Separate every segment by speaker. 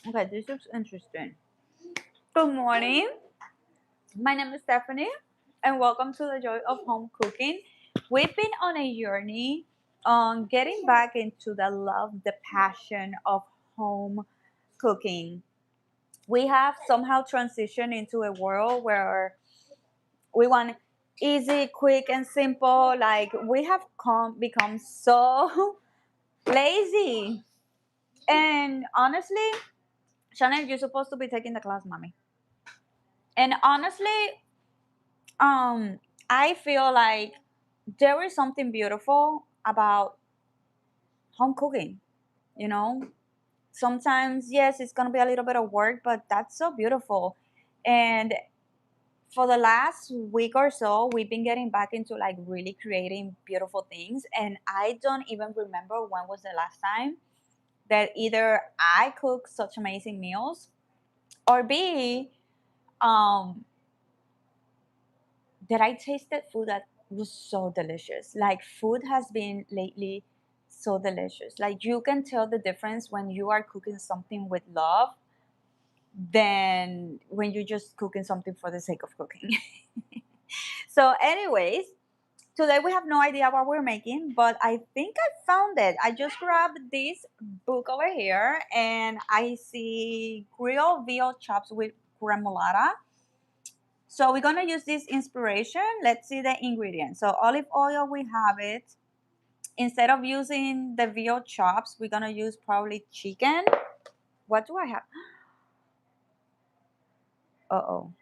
Speaker 1: Okay, this looks interesting. Good morning. My name is Stephanie, and welcome to the Joy of Home Cooking. We've been on a journey on getting back into the love, the passion of home cooking. We have somehow transitioned into a world where we want easy, quick, and simple. Like we have become so lazy. And honestly, Chanel, you're supposed to be taking the class, mommy. And honestly, um, I feel like there is something beautiful about home cooking. You know, sometimes yes, it's gonna be a little bit of work, but that's so beautiful. And for the last week or so, we've been getting back into like really creating beautiful things. And I don't even remember when was the last time that either I cooked such amazing meals or B, um, that I tasted food that was so delicious. Like food has been lately so delicious. Like you can tell the difference when you are cooking something with love than when you're just cooking something for the sake of cooking. So, anyways, today we have no idea what we're making, but I think I found it. I just grabbed this book over here and I see grilled veal chops with gremolata. So we're gonna use this inspiration. Let's see the ingredients. So olive oil, we have it. Instead of using the veal chops, we're gonna use probably chicken. What do I have? Uh-oh.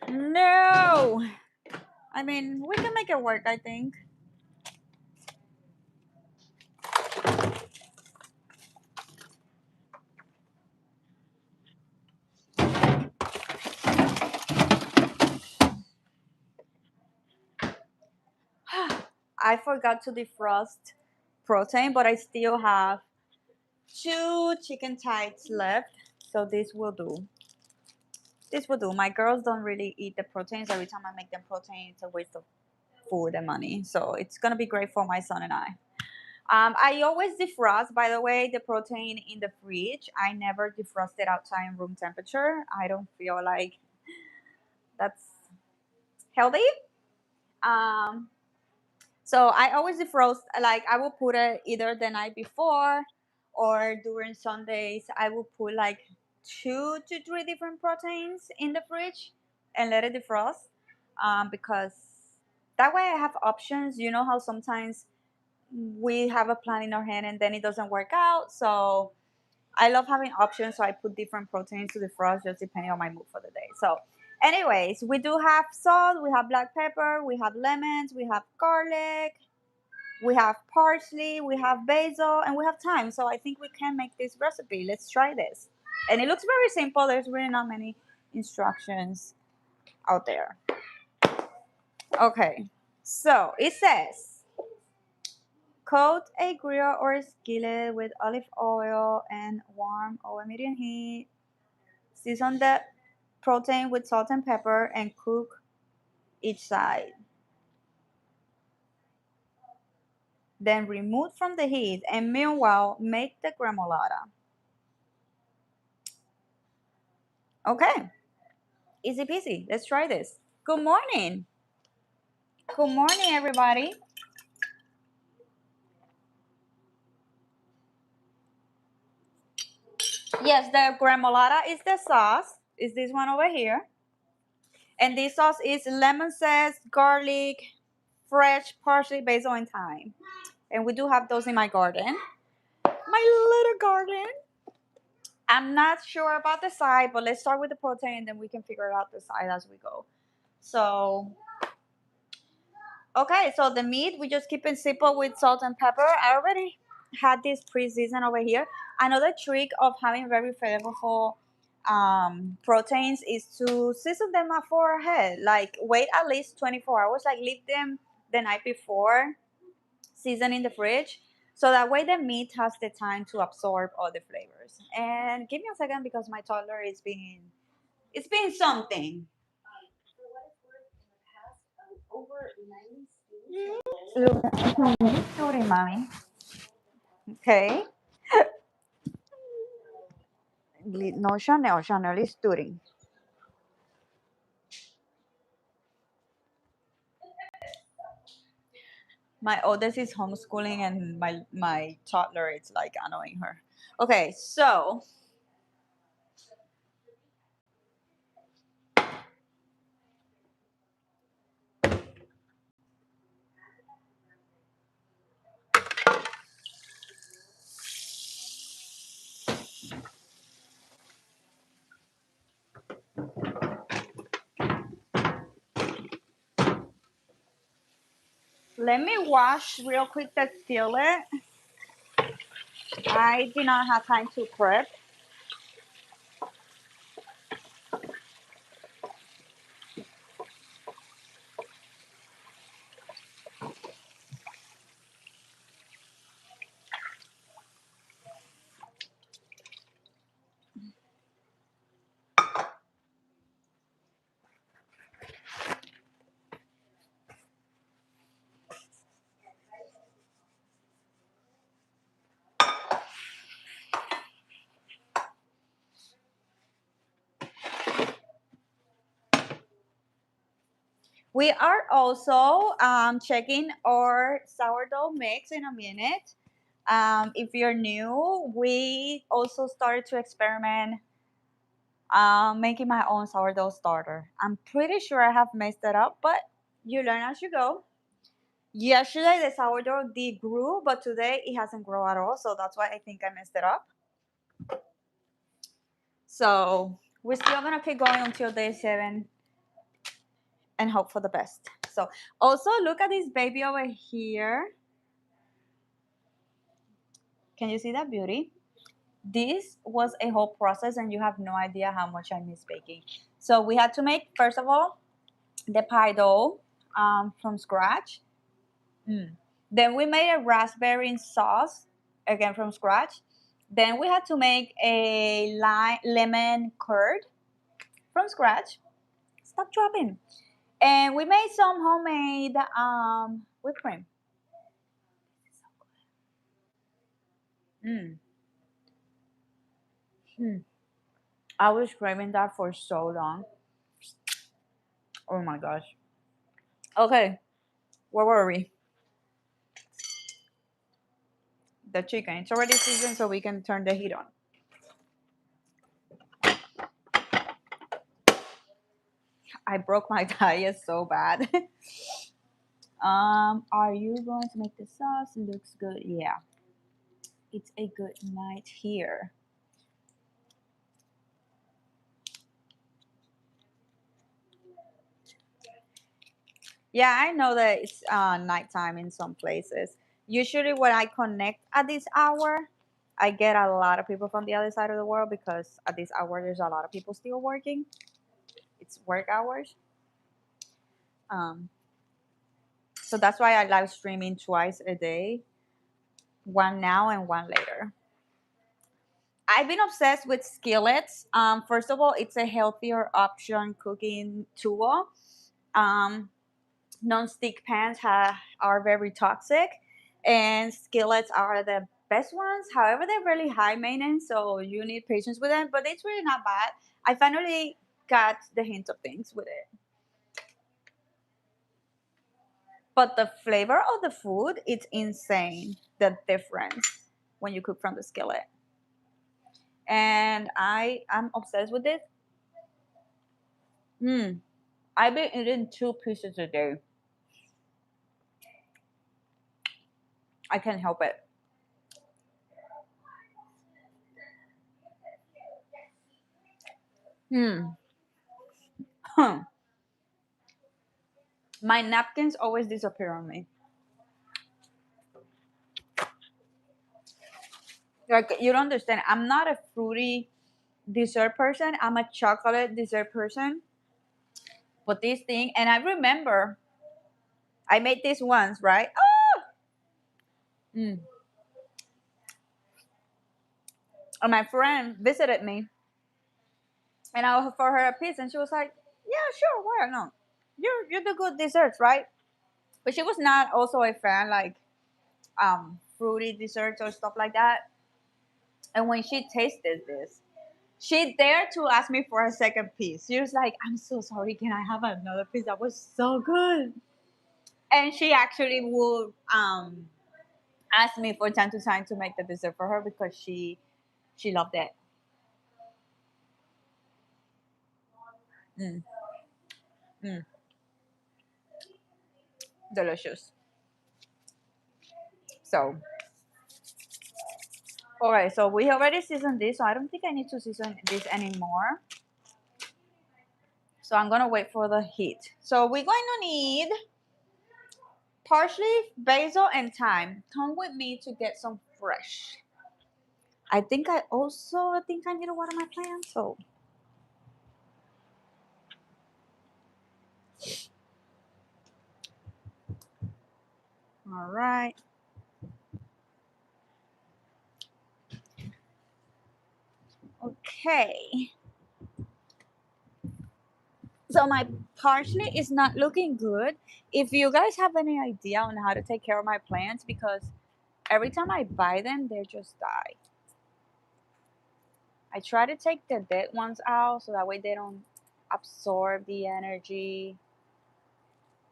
Speaker 1: No. I mean, we can make it work, I think. I forgot to defrost protein, but I still have two chicken thighs left. So this will do. This will do. My girls don't really eat the proteins. Every time I make them protein, it's a waste of food and money. So it's gonna be great for my son and I. I always defrost, by the way, the protein in the fridge. I never defrost it outside in room temperature. I don't feel like that's healthy. Um, so I always defrost. Like I will put it either the night before or during Sundays. I will put like 2 to 3 different proteins in the fridge and let it defrost. Because that way I have options. You know how sometimes we have a plan in our hand and then it doesn't work out. So I love having options. So I put different proteins to the frost just depending on my mood for the day. So, anyways, we do have salt, we have black pepper, we have lemons, we have garlic, we have parsley, we have basil, and we have thyme. So I think we can make this recipe. Let's try this. And it looks very simple. There's really not many instructions out there. Okay. So it says coat a grill or skillet with olive oil and warm over medium heat. Season the protein with salt and pepper and cook each side. Then remove from the heat and meanwhile make the gremolata. Okay, easy peasy. Let's try this. Good morning. Good morning, everybody. Yes, the gremolata is the sauce. Is this one over here? And this sauce is lemon zest, garlic, fresh parsley, basil, and thyme. And we do have those in my garden. My little garden. I'm not sure about the side, but let's start with the protein and then we can figure out the side as we go. So, okay, so the meat, we just keep it simple with salt and pepper. I already had this pre-seasoned over here. Another trick of having very flavorful proteins is to season them up for ahead. Like wait at least 24 hours, like leave them the night before, season in the fridge. So that way the meat has the time to absorb all the flavors. And give me a second because my toddler is being, it's been something. Sorry, mommy. Okay. No, Chanel. Chanel is studying. My oldest is homeschooling, and my toddler is like annoying her. Okay, so let me wash real quick the skillet. I did not have time to prep. We are also checking our sourdough mix in a minute. If you're new, we also started to experiment making my own sourdough starter. I'm pretty sure I have messed it up, but you learn as you go. Yesterday the sourdough did grew, but today it hasn't grown at all, so that's why I think I messed it up. So we're still gonna keep going until day 7 and hope for the best. So also look at this baby over here. Can you see that beauty? This was a whole process and you have no idea how much I miss baking. So we had to make, first of all, the pie dough from scratch. Then we made a raspberry sauce, again from scratch. Then we had to make a lemon curd from scratch. Stop dropping. And we made some homemade whipped cream. Mm. Mm. I was craving that for so long. Oh my gosh. Okay, where were we? The chicken. It's already seasoned, so we can turn the heat on. I broke my diet so bad. Are you going to make the sauce? Looks good. Yeah. It's a good night here. Yeah, I know that it's nighttime in some places. Usually, when I connect at this hour, I get a lot of people from the other side of the world because at this hour, there's a lot of people still working. It's work hours. Um, so that's why I live streaming twice a day, one now and one later. I've been obsessed with skillets. First of all, it's a healthier option cooking tool. Um, Non-stick pans are very toxic, and skillets are the best ones. However, they're really high maintenance, so you need patience with them. But it's really not bad. I finally got the hint of things with it. But the flavor of the food, it's insane. The difference when you cook from the skillet. And I'm obsessed with this. Mm, I've been eating 2 pieces a day. I can't help it. Hmm. Huh. My napkins always disappear on me. Like you don't understand. I'm not a fruity dessert person. I'm a chocolate dessert person. But this thing, and I remember I made this once, right? Oh! Mm. And my friend visited me, and I offered her a piece, and she was like, "Yeah, sure, why not? You do good desserts, right?" But she was not also a fan like fruity desserts or stuff like that. And when she tasted this, she dared to ask me for a second piece. She was like, "I'm so sorry, can I have another piece? That was so good." And she actually would ask me from time to time to make the dessert for her because she loved it. Mm, mm, delicious. So, okay, so we already seasoned this, so I don't think I need to season this anymore. So I'm gonna wait for the heat. So we're going to need parsley, basil, and thyme. Come with me to get some fresh. I think I need to water my plants. So all right. Okay. So my parsley is not looking good. If you guys have any idea on how to take care of my plants, because every time I buy them, they just die. I try to take the dead ones out so that way they don't absorb the energy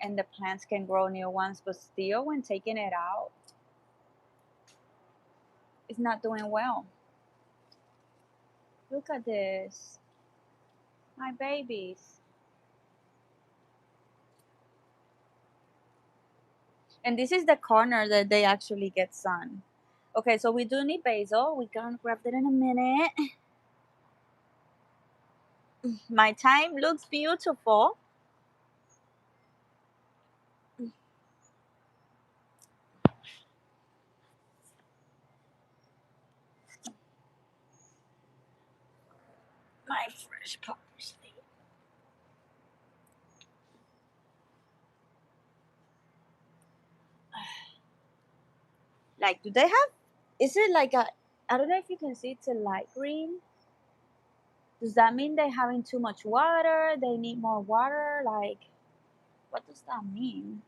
Speaker 1: and the plants can grow new ones. But still, when taking it out, it's not doing well. Look at this. My babies. And this is the corner that they actually get sun. Okay, so we do need basil. We're gonna grab that in a minute. My thyme looks beautiful. My fresh parsley. Like, do they have? Is it like a? I don't know if you can see. It's a light green. Does that mean they're having too much water? They need more water? Like, what does that mean?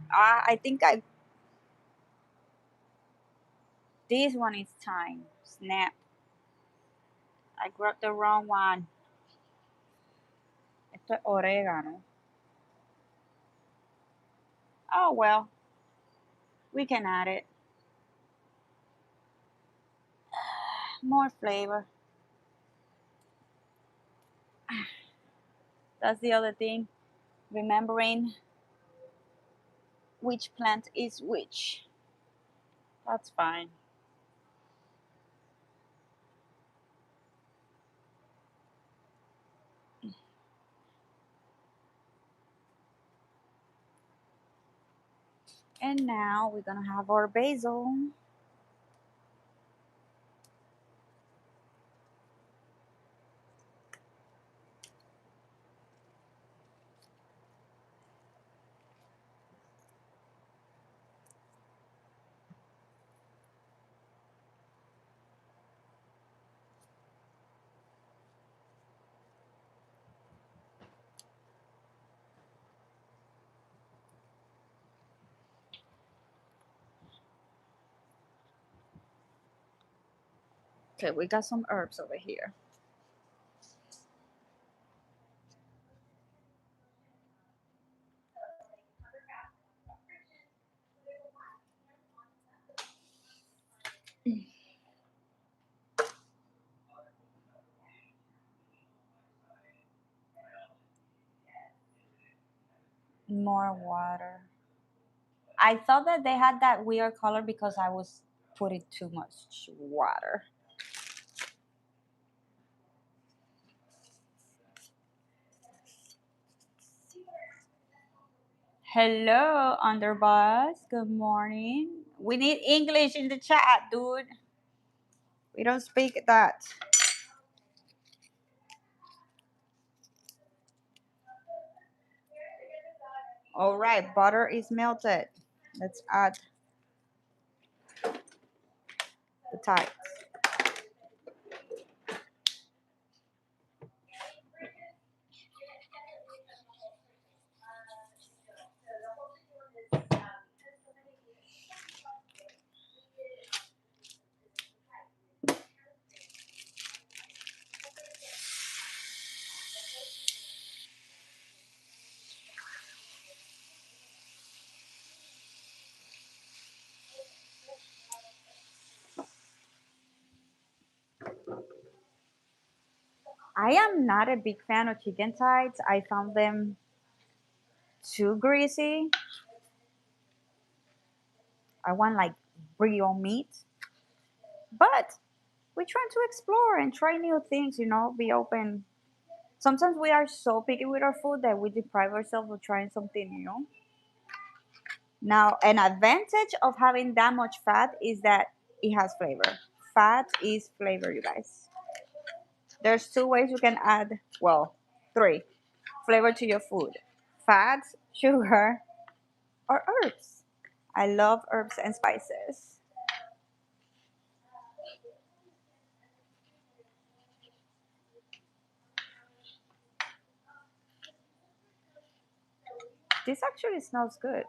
Speaker 1: I think I. This one is thyme. Snap. I grabbed the wrong one. Esto es orégano. Oh well, we can add it. More flavor. That's the other thing. Remembering which plant is which. That's fine. And now we're gonna have our basil. Okay, we got some herbs over here. More water. I thought that they had that weird color because I was putting too much water. Hello, Underboss. Good morning. We need English in the chat, dude. We don't speak that. All right, butter is melted. Let's add the tights. I am not a big fan of chicken tights. I found them too greasy. I want like real meat. But we're trying to explore and try new things, you know, be open. Sometimes we are so picky with our food that we deprive ourselves of trying something new. Now, an advantage of having that much fat is that it has flavor. Fat is flavor, you guys. There's two ways you can add, well, three, flavor to your food: fat, sugar, or herbs. I love herbs and spices. This actually smells good.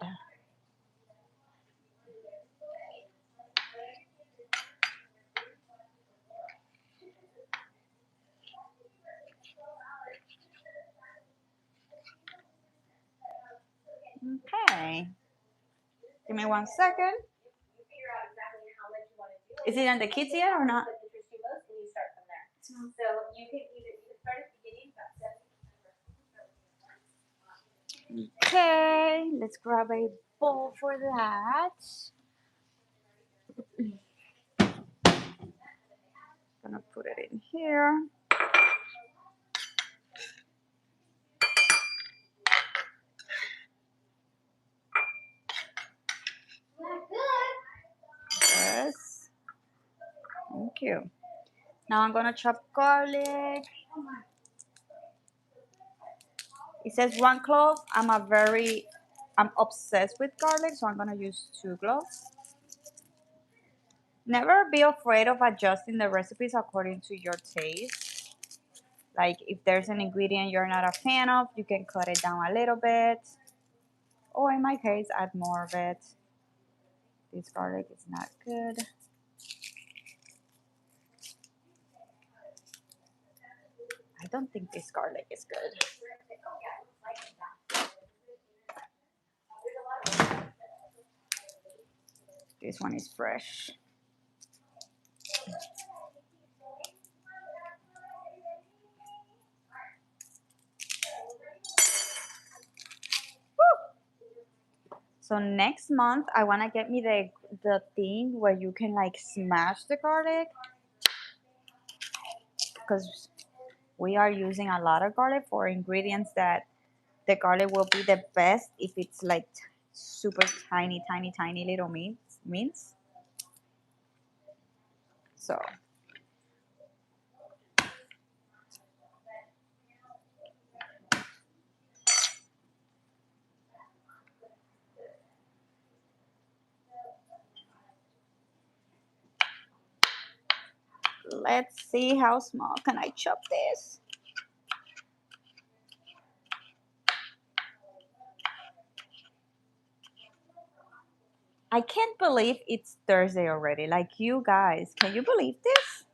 Speaker 1: Okay. Give me 1 second. Is it on the kids yet or not? Okay, let's grab a bowl for that. Gonna put it in here. Yes. Thank you. Now I'm gonna chop garlic. It says 1 clove. I'm obsessed with garlic, so I'm gonna use 2 cloves. Never be afraid of adjusting the recipes according to your taste. Like if there's an ingredient you're not a fan of, you can cut it down a little bit. Or in my case, add more of it. This garlic is not good. I don't think this garlic is good. This one is fresh. So next month, I want to get me the thing where you can like smash the garlic, because we are using a lot of garlic for ingredients that the garlic will be the best if it's like super tiny, tiny, tiny little mince. So let's see how small can I chop this. I can't believe it's Thursday already. Like, you guys, can you believe this?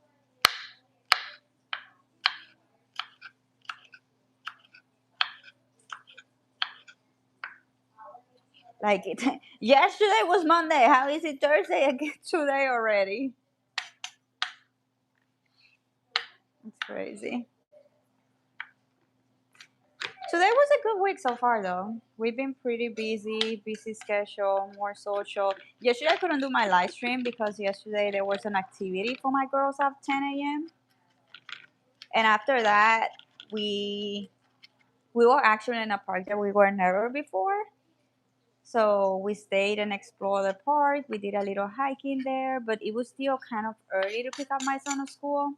Speaker 1: Like it. Yesterday was Monday. How is it Thursday again today already? It's crazy. Today was a good week so far, though. We've been pretty busy schedule, more social. Yesterday I couldn't do my live stream because yesterday there was an activity for my girls at 10 a.m. And after that, we were actually in a park that we were never before. So we stayed and explored the park. We did a little hiking there, but it was still kind of early to pick up my son at school.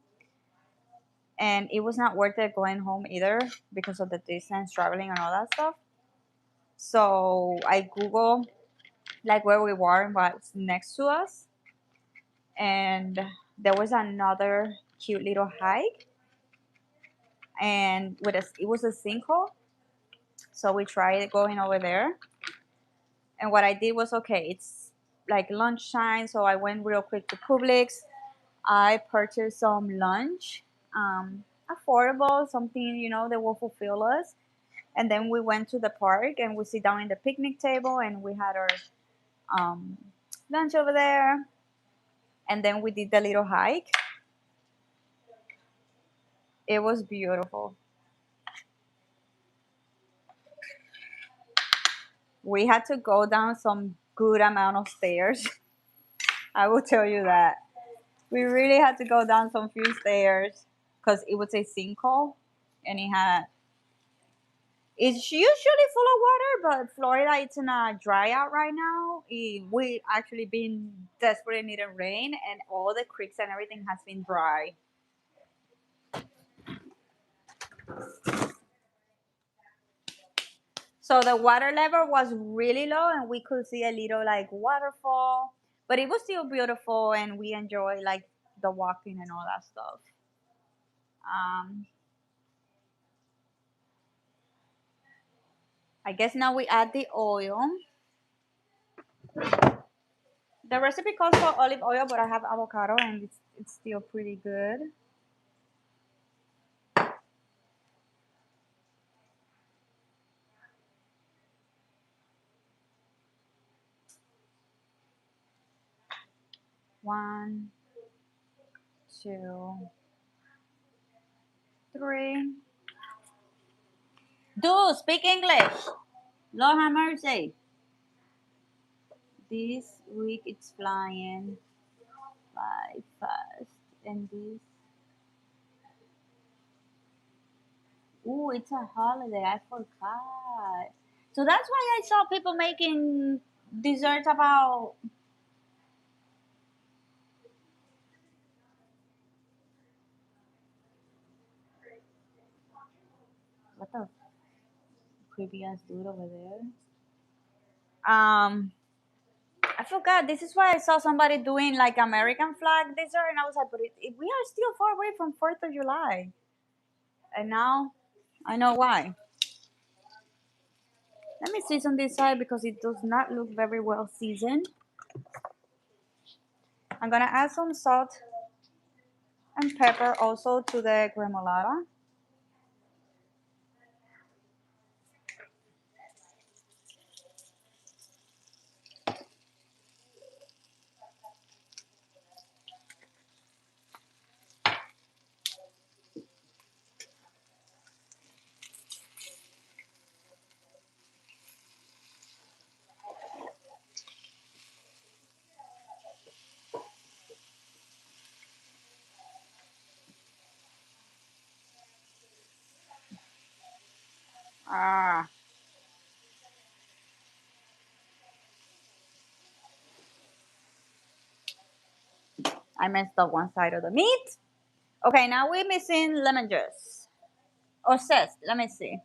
Speaker 1: And it was not worth it going home either because of the distance, traveling, and all that stuff. So I Googled like where we were and what's next to us. and there was another cute little hike, and it was a sinkhole, so we tried going over there. And what I did was, okay, it's like lunchtime, so I went real quick to Publix. I purchased some lunch, affordable, something that will fulfill us. And then we went to the park and we sit down in the picnic table and we had our um, lunch over there. And then we did the little hike. It was beautiful. We had to go down some good amount of stairs. I will tell you that. We really had to go down some few stairs because it was a sinkhole and it's usually full of water, but Florida it's in a dry out right now. We actually been desperately needing rain, and all the creeks and everything has been dry. So the water level was really low, and we could see a little like waterfall, but it was still beautiful, and we enjoyed like the walking and all that stuff. Um, I guess now we add the oil. The recipe calls for olive oil, but I have avocado, and it's still pretty good. One, two, three. Do speak English. Lord have mercy. This week it's flying by fast, and this. Ooh, it's a holiday. I forgot. So that's why I saw people making desserts about. What the creepy ass dude over there? Um, I forgot. This is why I saw somebody doing like American flag dessert, and I was like, but we are still far away from 4th of July. And now I know why. Let me season this side because it does not look very well seasoned. I'm gonna add some salt and pepper also to the gremolata. Ah, I messed up one side of the meat. Okay, now we're missing lemon juice. Or zest, let me see.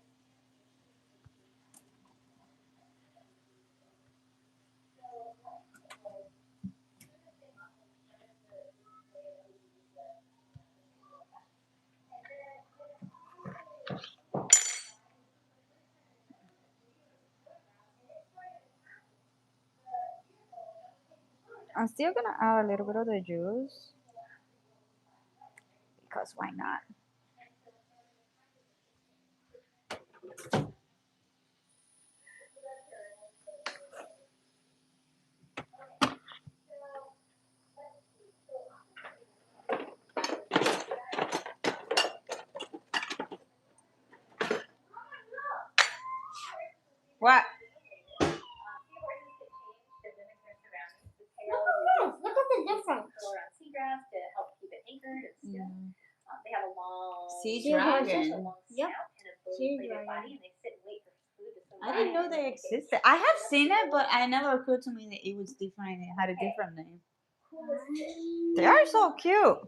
Speaker 1: I'm still gonna add a little bit of the juice because why not? What?
Speaker 2: Look at the difference. Seagrass to help keep it anchored and still. They have a long
Speaker 1: Sea dragon.
Speaker 2: yep. Sea dragon. And they sit and wait for food to swim
Speaker 1: I didn't know they existed. I have seen it, but I never occurred to me that it was different and it had a different name. They are so cute.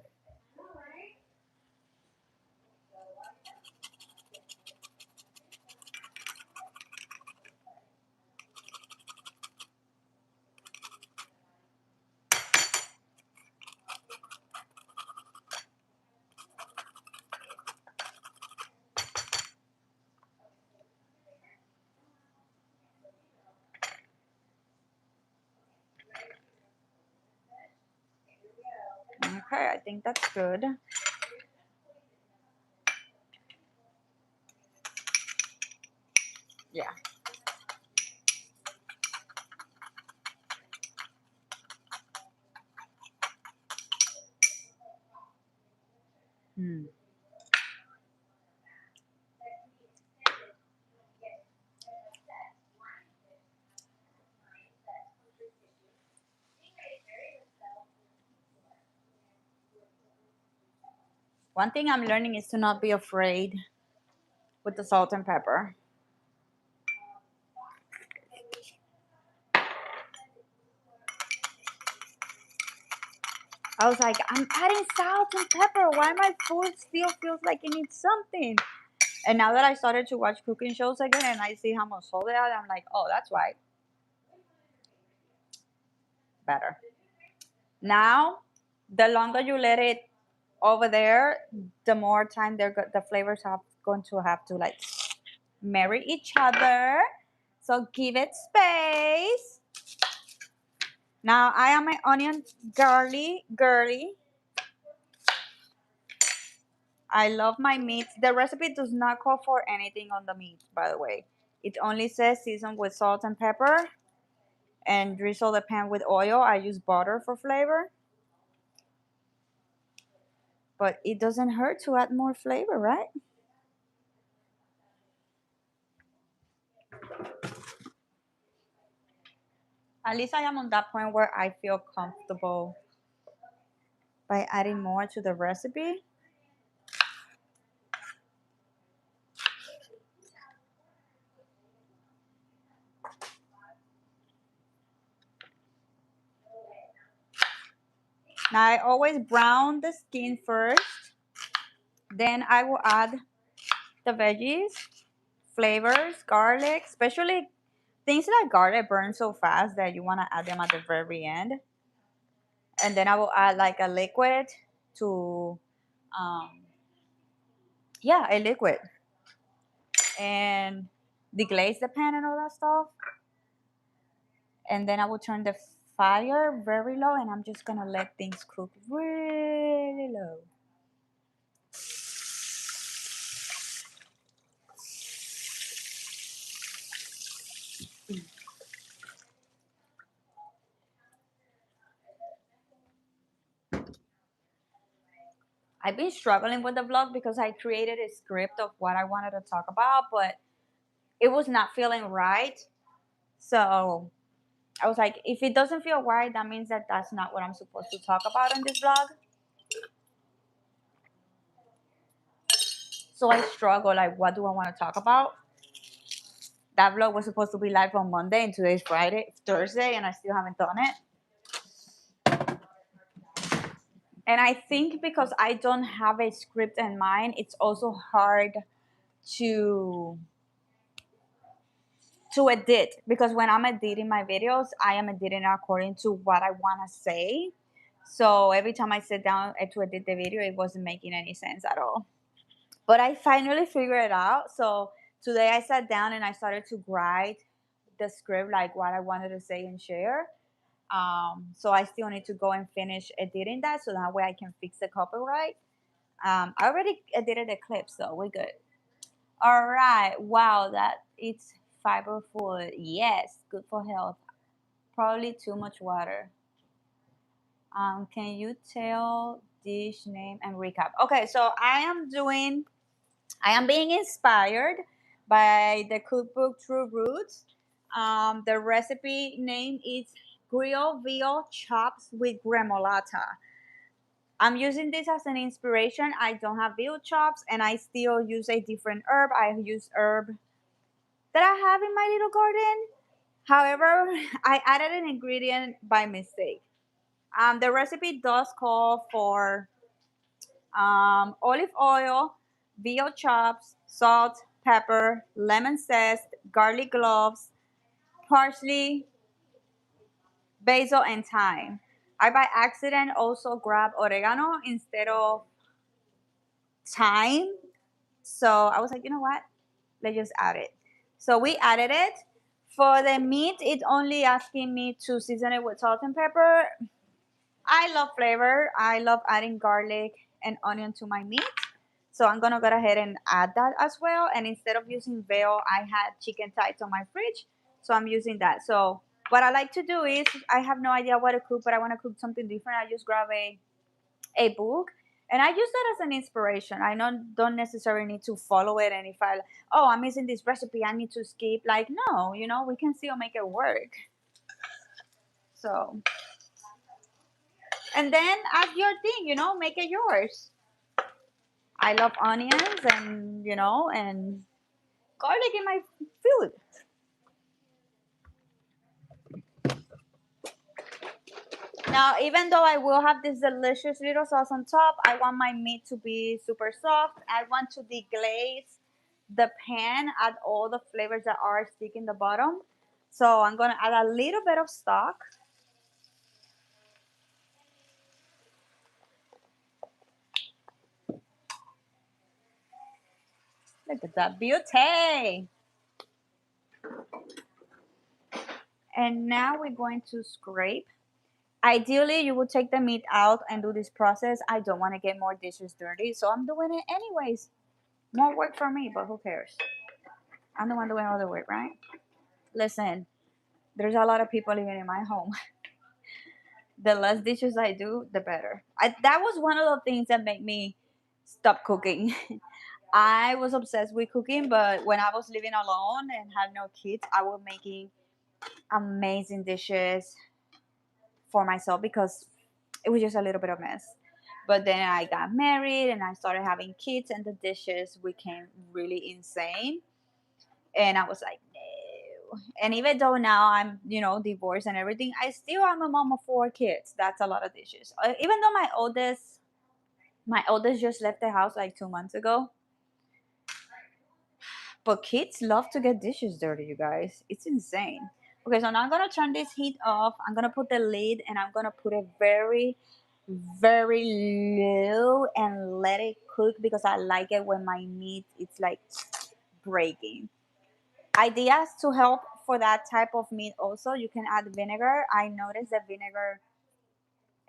Speaker 1: think that's good. Yeah. Mm. One thing I'm learning is to not be afraid with the salt and pepper. I was like, I'm adding salt and pepper. Why my food still feels like it needs something? And now that I started to watch cooking shows again and I see how much salt they add, I'm like, oh, that's why. Better. Now, the longer you let it over there, the more time the flavors are going to have to like marry each other. So give it space. Now I am my onion girly. I love my meat. The recipe does not call for anything on the meat, by the way. It only says season with salt and pepper and drizzle the pan with oil. I use butter for flavor. But it doesn't hurt to add more flavor, right? At least I am on that point where I feel comfortable by adding more to the recipe. Now I always brown the skin first. Then I will add the veggies, flavors, garlic, especially things like garlic burn so fast that you want to add them at the very end. And then I will add like a liquid to, um, yeah, a liquid. And deglaze the pan and all that stuff. And then I will turn the fire very low and I'm just gonna let things cook really low. I've been struggling with the vlog because I created a script of what I wanted to talk about, but it was not feeling right. So I was like, if it doesn't feel right, that means that that's not what I'm supposed to talk about in this vlog. So I struggle, like, what do I want to talk about? That vlog was supposed to be live on Monday, and today's Thursday, and I still haven't done it. And I think because I don't have a script in mind, it's also hard to edit, because when I'm editing my videos, I am editing according to what I want to say. So every time I sit down to edit the video, it wasn't making any sense at all. But I finally figured it out. So today I sat down and I started to write the script, like what I wanted to say and share. So I still need to go and finish editing that so that way I can fix the copyright. I already edited the clip, so we're good. All right. Wow, that it's fiber food. Yes, good for health. Probably too much water. Can you tell dish name and recap? Okay, so I am being inspired by the cookbook True Roots. The recipe name is grilled veal chops with gremolata. I'm using this as an inspiration. I don't have veal chops and I still use a different herb. I use herb that I have in my little garden. However, I added an ingredient by mistake. The recipe does call for olive oil, veal chops, salt, pepper, lemon zest, garlic cloves, parsley, basil, and thyme. I by accident also grabbed oregano instead of thyme. So I was like, you know what? Let's just add it. So we added it. For the meat, it's only asking me to season it with salt and pepper. I love flavor. I love adding garlic and onion to my meat. So I'm gonna go ahead and add that as well. And instead of using veal, I had chicken thighs on my fridge. So I'm using that. So what I like to do is I have no idea what to cook, but I want to cook something different. I just grab a book and I use that as an inspiration. I don't necessarily need to follow it. And if I'm missing this recipe, I need to skip. Like, no, we can still make it work. So, and then add your thing, make it yours. I love onions and garlic in my food. Now, even though I will have this delicious little sauce on top, I want my meat to be super soft. I want to deglaze the pan, add all the flavors that are sticking the bottom. So I'm gonna add a little bit of stock. Look at that beauty. And now we're going to scrape. Ideally, you would take the meat out and do this process. I don't want to get more dishes dirty, so I'm doing it anyways. More work for me, but who cares? I'm the one doing all the work, right? Listen, there's a lot of people living in my home. The less dishes I do, the better. That was one of the things that made me stop cooking. I was obsessed with cooking, but when I was living alone and had no kids, I was making amazing dishes for myself because it was just a little bit of mess. But then I got married and I started having kids, and the dishes became really insane. And I was like, no. And even though now I'm, divorced and everything, I still am a mom of 4 kids. That's a lot of dishes. Even though my oldest just left the house like 2 months ago. But kids love to get dishes dirty, you guys. It's insane. Okay, so now I'm gonna turn this heat off. I'm gonna put the lid and I'm gonna put it very, very low and let it cook because I like it when my meat it's like breaking. Ideas to help for that type of meat also, you can add vinegar. I noticed that vinegar,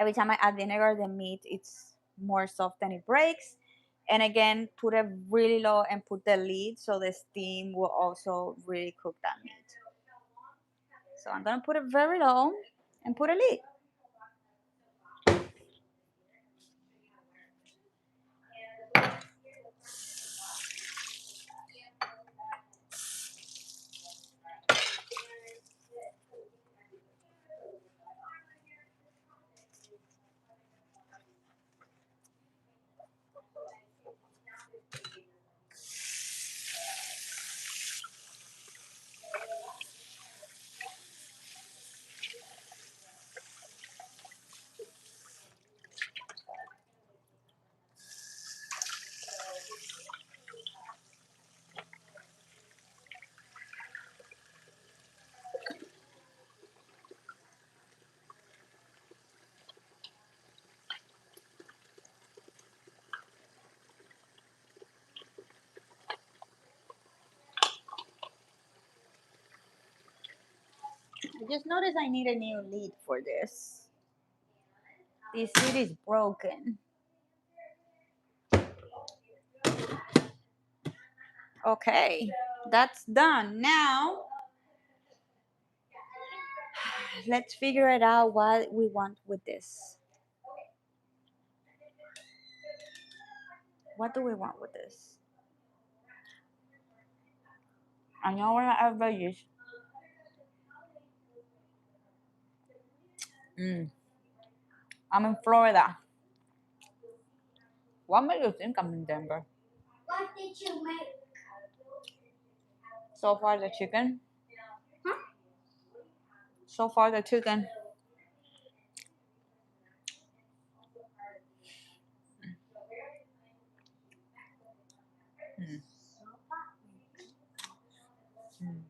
Speaker 1: every time I add vinegar, the meat it's more soft and it breaks. And again, put it really low and put the lid so the steam will also really cook that meat. So I'm gonna put it very low and put a lid. I just noticed I need a new lid for this. This lid is broken. Okay, that's done. Now, let's figure it out what we want with this. What do we want with this? I know we're not at veggies. I'm in Florida. What made you think I'm in Denver?
Speaker 2: What did you make?
Speaker 1: So far, the chicken.
Speaker 2: Huh?
Speaker 1: So far, the chicken. Mm. Mm.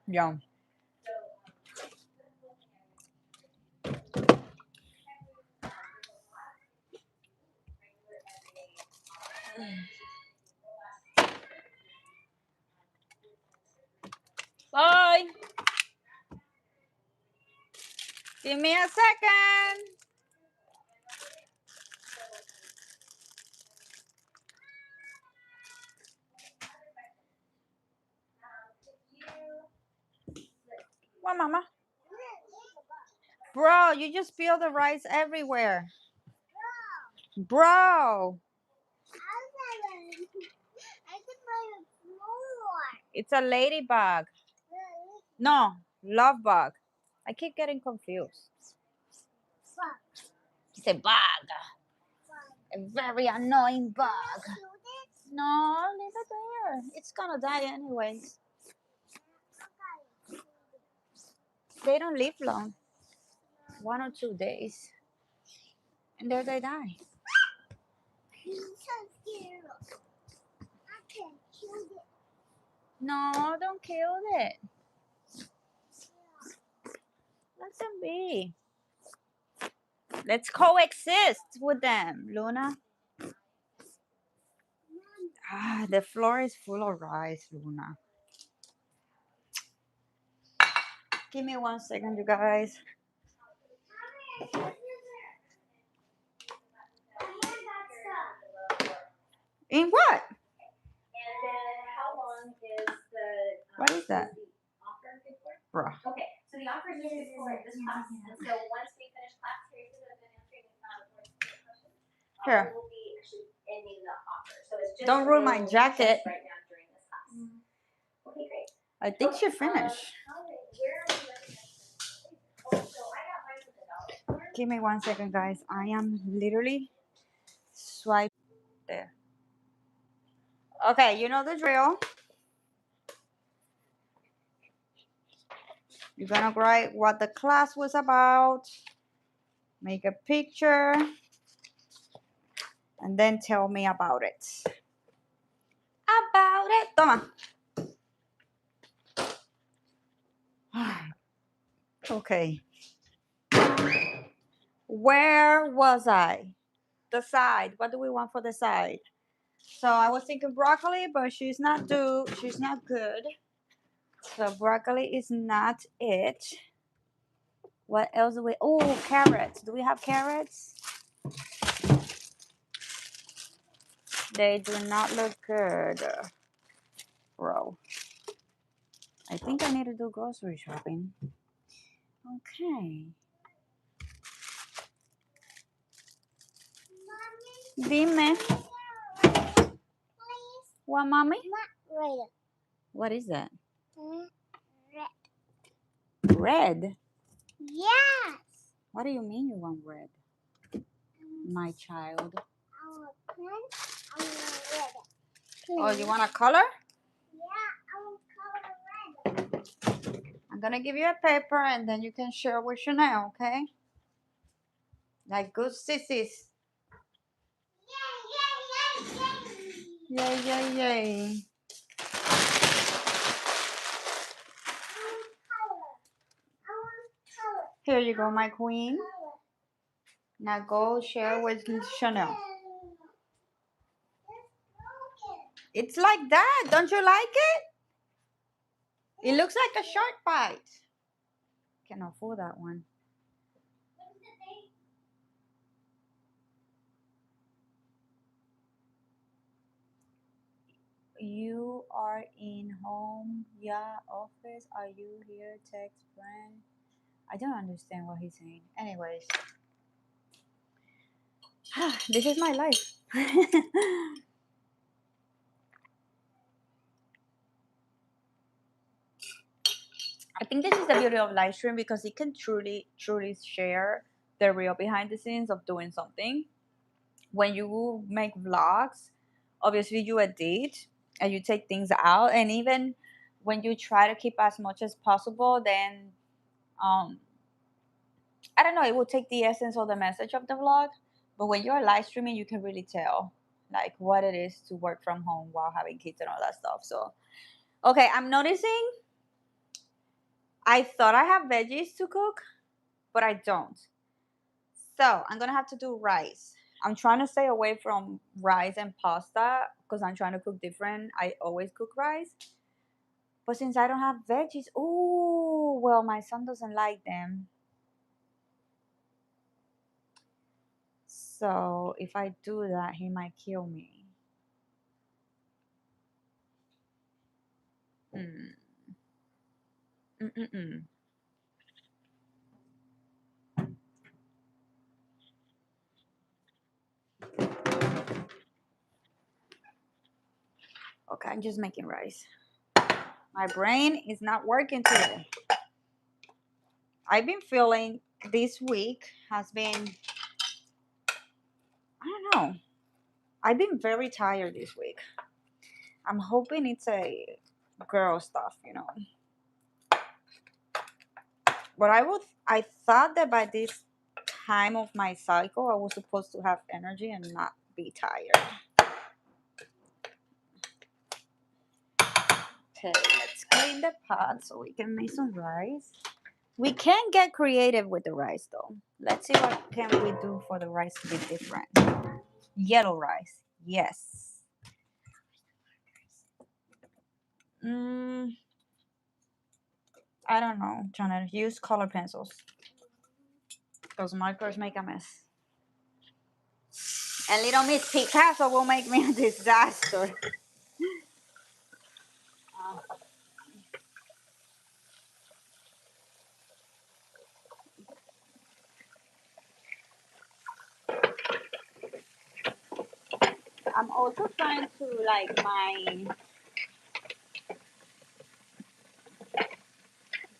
Speaker 1: Yum. Bye. Give me a second. What, Mama? Bro, you just spill the rice everywhere. Bro. It's a ladybug. No, love bug. I keep getting confused. It's a bug. A very annoying bug. No, leave it there. It's gonna die anyways. They don't live long. 1 or 2 days. And there they die. No, don't kill it. Let them be. Let's coexist with them, Luna. Ah, the floor is full of rice, Luna. Give me 1 second, you guys. In what?
Speaker 2: And then how long is the
Speaker 1: What is that?
Speaker 2: offer good for?
Speaker 1: Bruh.
Speaker 2: Okay, so the offer is good for this class. And so once we finish class, here's the answering questions.
Speaker 1: Here.
Speaker 2: We'll be actually ending the offer. So it's just
Speaker 1: Don't ruin my jacket.
Speaker 2: right now during this class. Okay, great.
Speaker 1: I think she finished.
Speaker 2: All right, where are we ready? Oh, so I got mine for the $1.
Speaker 1: Give me 1 second, guys. I am literally swipe there. Okay, you know the drill. You're gonna write what the class was about, make a picture, and then tell me about it. About it. Toma. Okay. Where was I? The side. What do we want for the side? So I was thinking broccoli, but she's not good. So broccoli is not it. What else do we? Oh, carrots. Do we have carrots? They do not look good, bro. I think I need to do grocery shopping. Okay. Dime. What, mommy?
Speaker 3: Red.
Speaker 1: What is that?
Speaker 3: Red.
Speaker 1: Red?
Speaker 3: Yes.
Speaker 1: What do you mean you want red? My child.
Speaker 3: I want red.
Speaker 1: Oh, you want a color?
Speaker 3: Yeah, I want color red.
Speaker 1: I'm gonna give you a paper and then you can share with Chanel, okay? Like good sissies.
Speaker 3: Yay, yay, yay, yay.
Speaker 1: Yay, yay, yay.
Speaker 3: I want color.
Speaker 1: Here you go, my queen.
Speaker 3: Color.
Speaker 1: Now go share with Chanel. It's like that. Don't you like it? It looks like a shark bite. Can't afford that one. You are in home, yeah, office. Are you here? Text friend. I don't understand what he's saying. Anyways, this is my life. I think this is the beauty of live stream because it can truly share the real behind the scenes of doing something. When you make vlogs, obviously you edit and you take things out, and even when you try to keep as much as possible, then I don't know, it will take the essence or the message of the vlog. But when you're live streaming, you can really tell like what it is to work from home while having kids and all that stuff. So okay, I'm noticing I thought I have veggies to cook, but I don't. So I'm gonna have to do rice. I'm trying to stay away from rice and pasta because I'm trying to cook different. I always cook rice. But since I don't have veggies, oh, well, my son doesn't like them. So if I do that, he might kill me. Mm. Mm-mm-mm. Okay, I'm just making rice. My brain is not working today. I've been feeling this week has been, I don't know. I've been very tired this week. I'm hoping it's a girl stuff, you know. But I thought that by this time of my cycle, I was supposed to have energy and not be tired. Okay, let's clean the pot so we can make some rice. We can get creative with the rice though. Let's see what can we do for the rice to be different. Yellow rice, yes. Mm, I don't know, Janet. Use color pencils because markers make a mess. And little Miss Picasso will make me a disaster. I'm also trying to like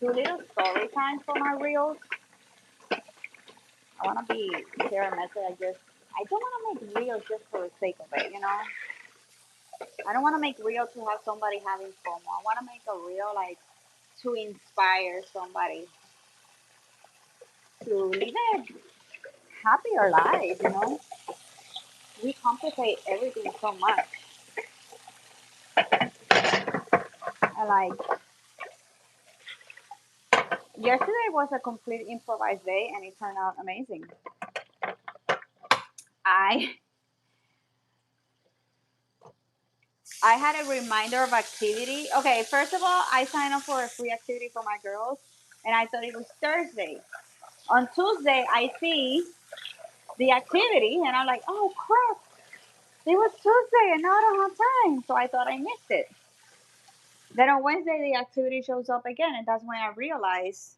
Speaker 1: do little story times for my reels. I want to be share a message. I don't want to make reels just for the sake of it, you know. I don't want to make reels to have somebody having FOMO. I want to make a reel like to inspire somebody to live a happier life, you know. We complicate everything so much. And like yesterday was a complete improvised day and it turned out amazing. I I had a reminder of activity. Okay, first of all, I signed up for a free activity for my girls and I thought it was Thursday. On Tuesday, I see the activity and I'm like, oh crap, it was Tuesday and now I don't have time. So I thought I missed it. Then on Wednesday, the activity shows up again, and that's when I realized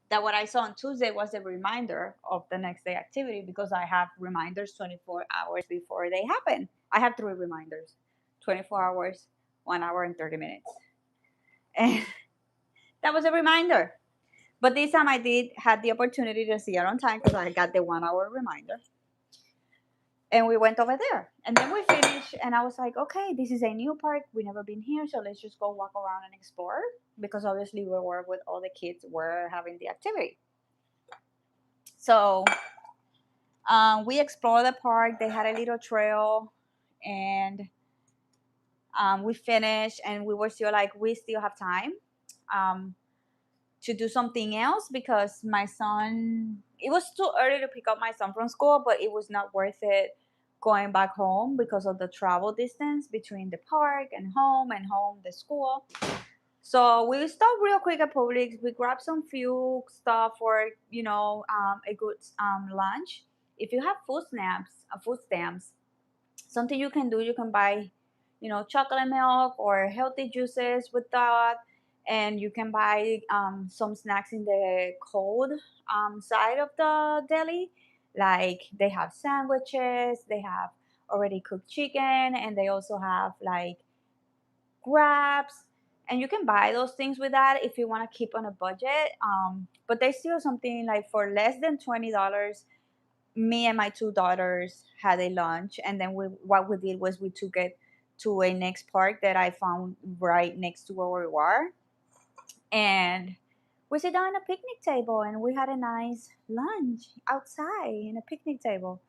Speaker 1: that what I saw on Tuesday was a reminder of the next day activity because I have reminders 24 hours before they happen. I have three reminders 24 hours, 1 hour, and 30 minutes. And that was a reminder. But this time I did had the opportunity to see it on time because I got the 1 hour reminder. And we went over there. And then we finished, and I was like, okay, this is a new park. We've never been here, so let's just go walk around and explore. Because obviously, we were with all the kids, were having the activity. So we explored the park. They had a little trail, and we finished, and we were still like, we still have time um, to do something else because my son, it was too early to pick up my son from school, but it was not worth it going back home because of the travel distance between the park and home the school. So we stopped real quick at Publix. We grabbed some few stuff for a good lunch. If you have food stamps, something you can do, you can buy, chocolate milk or healthy juices with that, and you can buy some snacks in the cold side of the deli. Like they have sandwiches, they have already cooked chicken, and they also have like wraps, and you can buy those things with that if you want to keep on a budget. But there's still something like for less than $20. Me and my two daughters had a lunch, and then what we did was we took it to a next park that I found right next to where we were, and we sat down at a picnic table and we had a nice lunch outside in a picnic table.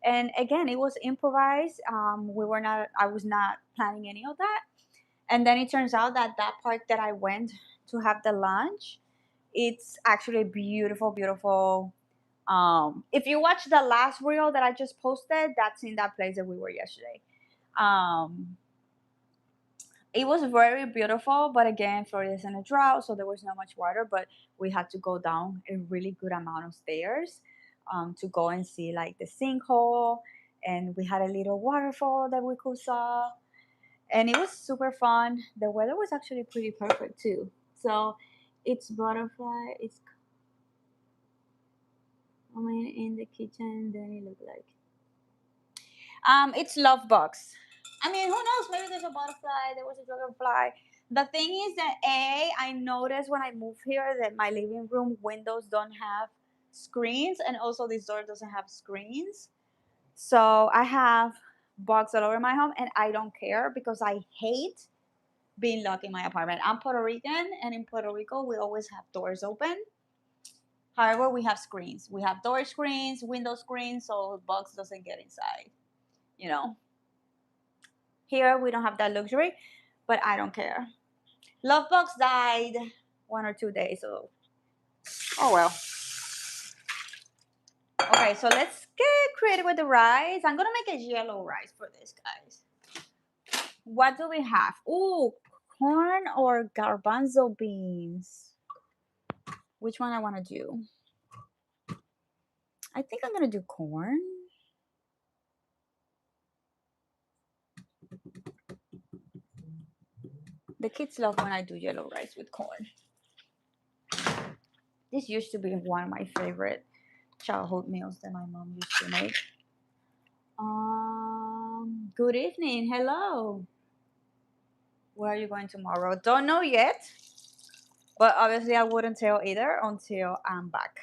Speaker 1: And again, it was improvised. We were not I was not planning any of that, and then it turns out that that park that I went to have the lunch, it's actually beautiful, beautiful. If you watch the last reel that I just posted, that's in that place that we were yesterday. Um, it was very beautiful, but again, Florida is in a drought, so there was not much water, but we had to go down a really good amount of stairs. to go and see like the sinkhole, and we had a little waterfall that we could saw, and it was super fun. The weather was actually pretty perfect too. So it's butterfly. It's coming in the kitchen. Then it looked like it's love bugs. I mean, who knows? Maybe there's a butterfly. There was a dragonfly. The thing is that I noticed when I moved here that my living room windows don't have screens, and also this door doesn't have screens. So I have bugs all over my home, and I don't care because I hate being locked in my apartment. I'm Puerto Rican, and in Puerto Rico we always have doors open. However, we have screens. We have door screens, window screens, so bugs doesn't get inside. You know. Here we don't have that luxury, but I don't care. Love bugs died 1 or 2 days, so oh well. Okay, so let's get creative with the rice. I'm gonna make a yellow rice for this, guys. What do we have? Ooh, corn or garbanzo beans? Which one I want to do? I think I'm gonna do corn. The kids love when I do yellow rice with corn. This used to be one of my favorite childhood meals that my mom used to make. Good evening. Hello. Where are you going tomorrow? Don't know yet, but obviously I wouldn't tell either until I'm back.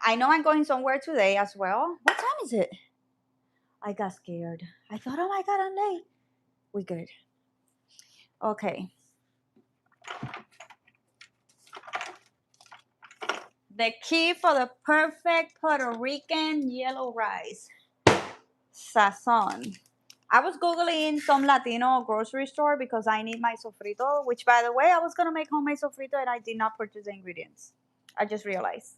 Speaker 1: I know I'm going somewhere today as well. What time is it? I got scared. I thought, oh my God, I'm late. We good. Okay. The key for the perfect Puerto Rican yellow rice. Sazon. I was Googling some Latino grocery store because I need my sofrito, which by the way, I was going to make homemade sofrito and I did not purchase the ingredients. I just realized.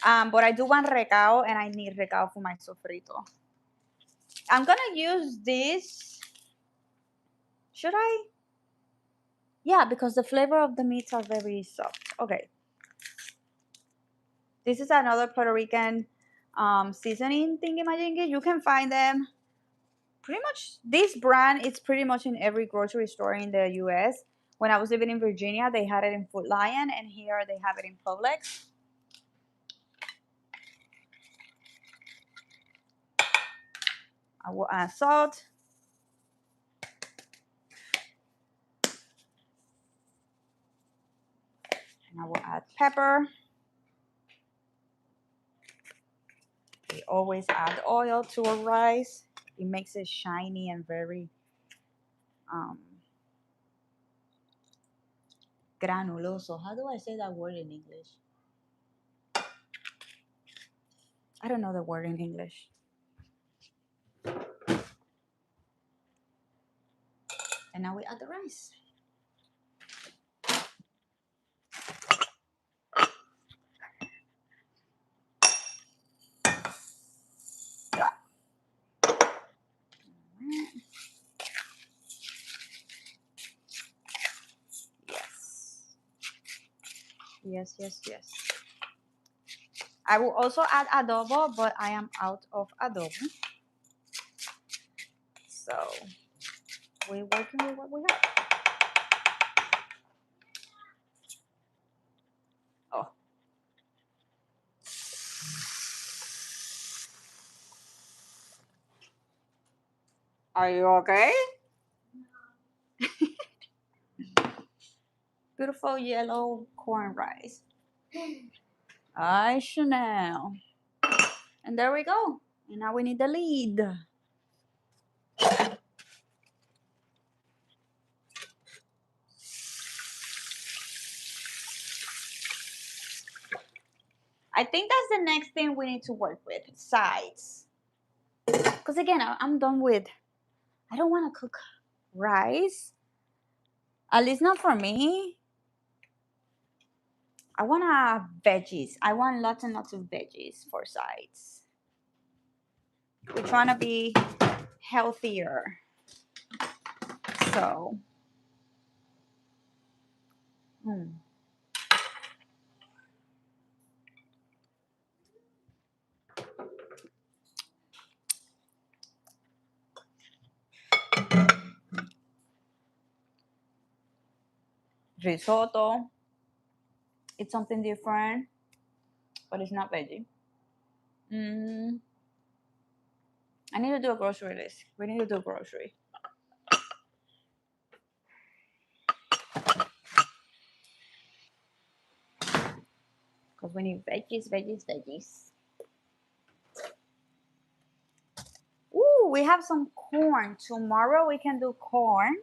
Speaker 1: But I do want recao and I need recao for my sofrito. I'm going to use this. Should I? Yeah, because the flavor of the meats are very soft. Okay. This is another Puerto Rican seasoning thingy-majingy. You can find them pretty much. This brand is pretty much in every grocery store in the U.S. When I was living in Virginia, they had it in Food Lion, and here they have it in Publix. I will add salt. And I will add pepper. We always add oil to a rice. It makes it shiny and very granuloso. How do I say that word in English? I don't know the word in English. And now we add the rice. Yes. Yes. I will also add adobo, but I am out of adobo. So we're working with what we have. Oh. Are you okay? Beautiful yellow corn rice. Ay, Chanel. And there we go. And now we need the lid. I think that's the next thing we need to work with. Sides. Because again, I'm done with, I don't want to cook rice. At least not for me. I want veggies. I want lots and lots of veggies for sides. We're trying to be healthier. So, risotto. It's something different, but it's not veggie. I need to do a grocery list. We need to do grocery. Because we need veggies, veggies, veggies. Ooh, we have some corn. Tomorrow we can do corn.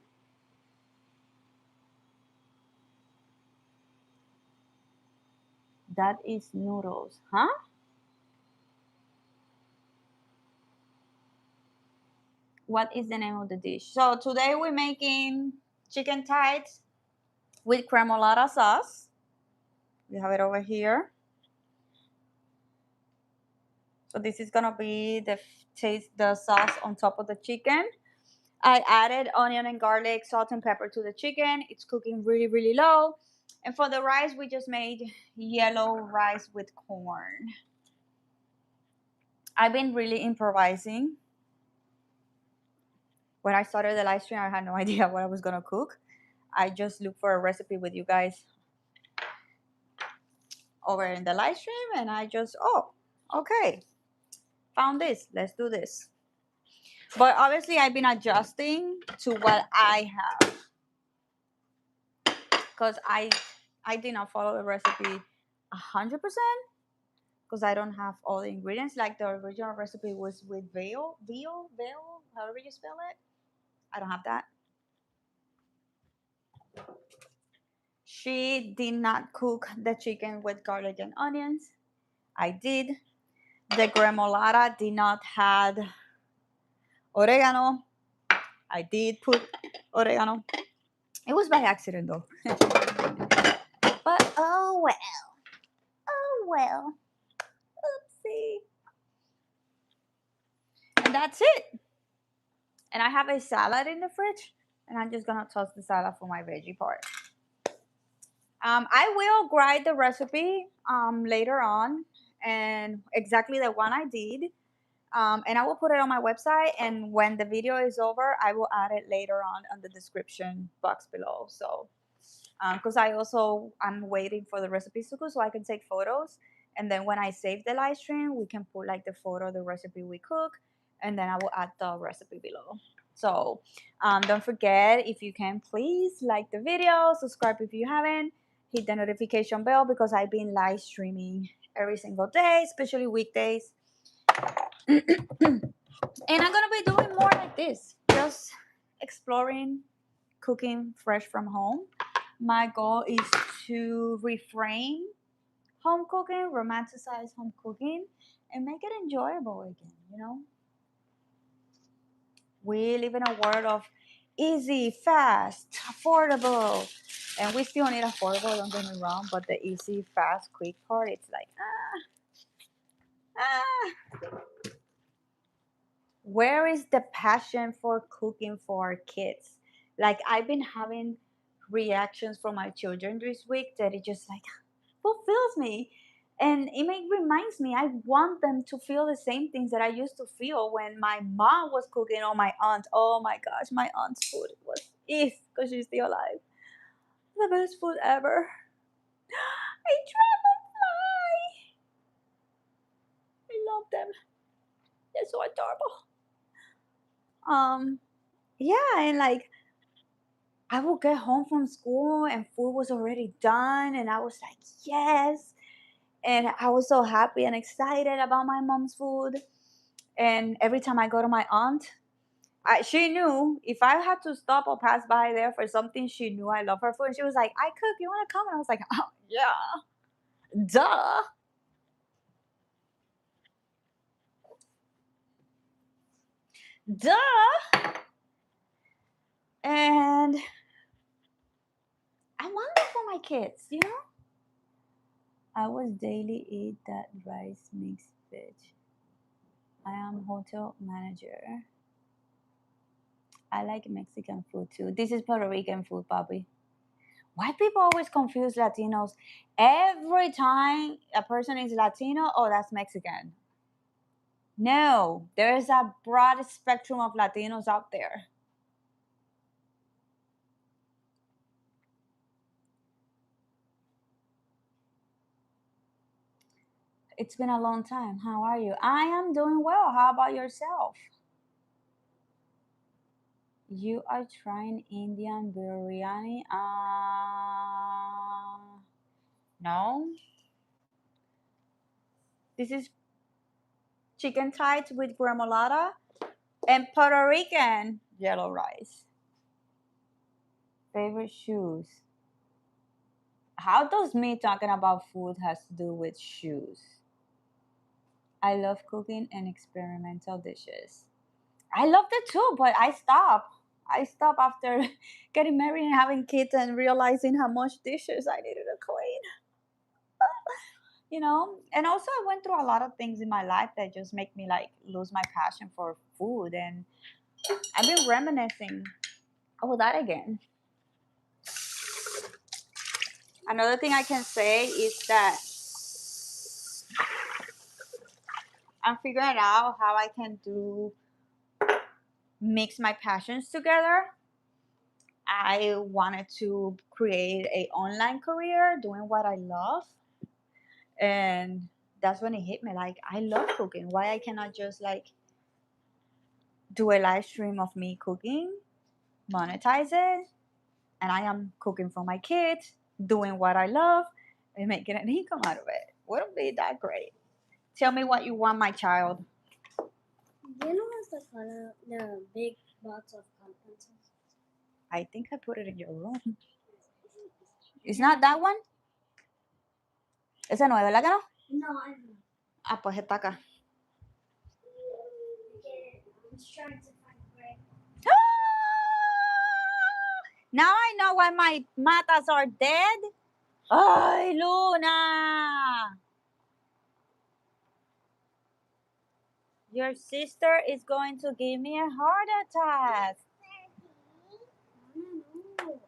Speaker 1: That is noodles, huh? What is the name of the dish? So today we're making chicken thighs with cremolata sauce. We have it over here. So this is gonna be the sauce on top of the chicken. I added onion and garlic, salt and pepper to the chicken. It's cooking really, really low. And for the rice, we just made yellow rice with corn. I've been really improvising. When I started the live stream, I had no idea what I was gonna cook. I just looked for a recipe with you guys over in the live stream, and I just, oh, okay, found this. Let's do this. But obviously, I've been adjusting to what I have because I did not follow the recipe 100% because I don't have all the ingredients. Like the original recipe was with veal, however you spell it. I don't have that. She did not cook the chicken with garlic and onions. I did. The gremolata did not have oregano. I did put oregano. It was by accident though. But oh well. Oh well. Oopsie. And that's it. And I have a salad in the fridge. And I'm just gonna toss the salad for my veggie part. I will write the recipe later on, and exactly the one I did. And I will put it on my website. And when the video is over, I will add it later on the description box below. So, because I'm waiting for the recipes to cook so I can take photos. And then when I save the live stream, we can put like the photo of the recipe we cook, and then I will add the recipe below. So, don't forget, if you can, please like the video, subscribe if you haven't, hit the notification bell because I've been live streaming every single day, especially weekdays. And I'm gonna be doing more like this, just exploring cooking fresh from home. My goal is to reframe home cooking, romanticize home cooking, and make it enjoyable again, you know? We live in a world of easy, fast, affordable, and we still need affordable, don't get me wrong, but the easy, fast, quick part, it's like, where is the passion for cooking for our kids? Like, I've been having reactions from my children this week that it just like fulfills me. And it reminds me, I want them to feel the same things that I used to feel when my mom was cooking or my aunt. Oh my gosh, my aunt's food was, if, because she's still alive, the best food ever. A dragonfly. I love them. They're so adorable. Yeah, and like I would get home from school and food was already done, and I was like, yes. And I was so happy and excited about my mom's food. And every time I go to my aunt, she knew if I had to stop or pass by there for something, she knew I love her food. And she was like, I cook, you want to come? And I was like, oh, yeah, duh. Duh. And I want that for my kids, you know? I was daily eat that rice mixed veg. I am hotel manager. I like Mexican food too. This is Puerto Rican food, Bobby. Why people always confuse Latinos? Every time a person is Latino, oh, that's Mexican. No, there is a broad spectrum of Latinos out there. It's been a long time. How are you? I am doing well. How about yourself? You are trying Indian biryani? No. This is chicken tights with gremolata and Puerto Rican yellow rice. Favorite shoes? How does me talking about food has to do with shoes? I love cooking and experimental dishes. I loved it too, but I stopped. I stopped after getting married and having kids and realizing how much dishes I needed to clean. And also I went through a lot of things in my life that just make me like lose my passion for food, and I've been reminiscing over that again. Another thing I can say is that I'm figuring out how I can mix my passions together. I wanted to create a online career doing what I love, and that's when it hit me. Like, I love cooking. Why I cannot just like do a live stream of me cooking, monetize it, and I am cooking for my kids, doing what I love, and making an income out of it. Wouldn't be that great? Tell me what you want, my child.
Speaker 3: Do you know what's the big box of contents?
Speaker 1: I think I put it in your room. It's not that one. Ese no es, ¿verdad que no?
Speaker 3: No, I don't know.
Speaker 1: Ah, pues está acá.
Speaker 3: I'm just trying to find bread.
Speaker 1: Now I know why my matas are dead. Ay, Luna. Your sister is going to give me a heart attack.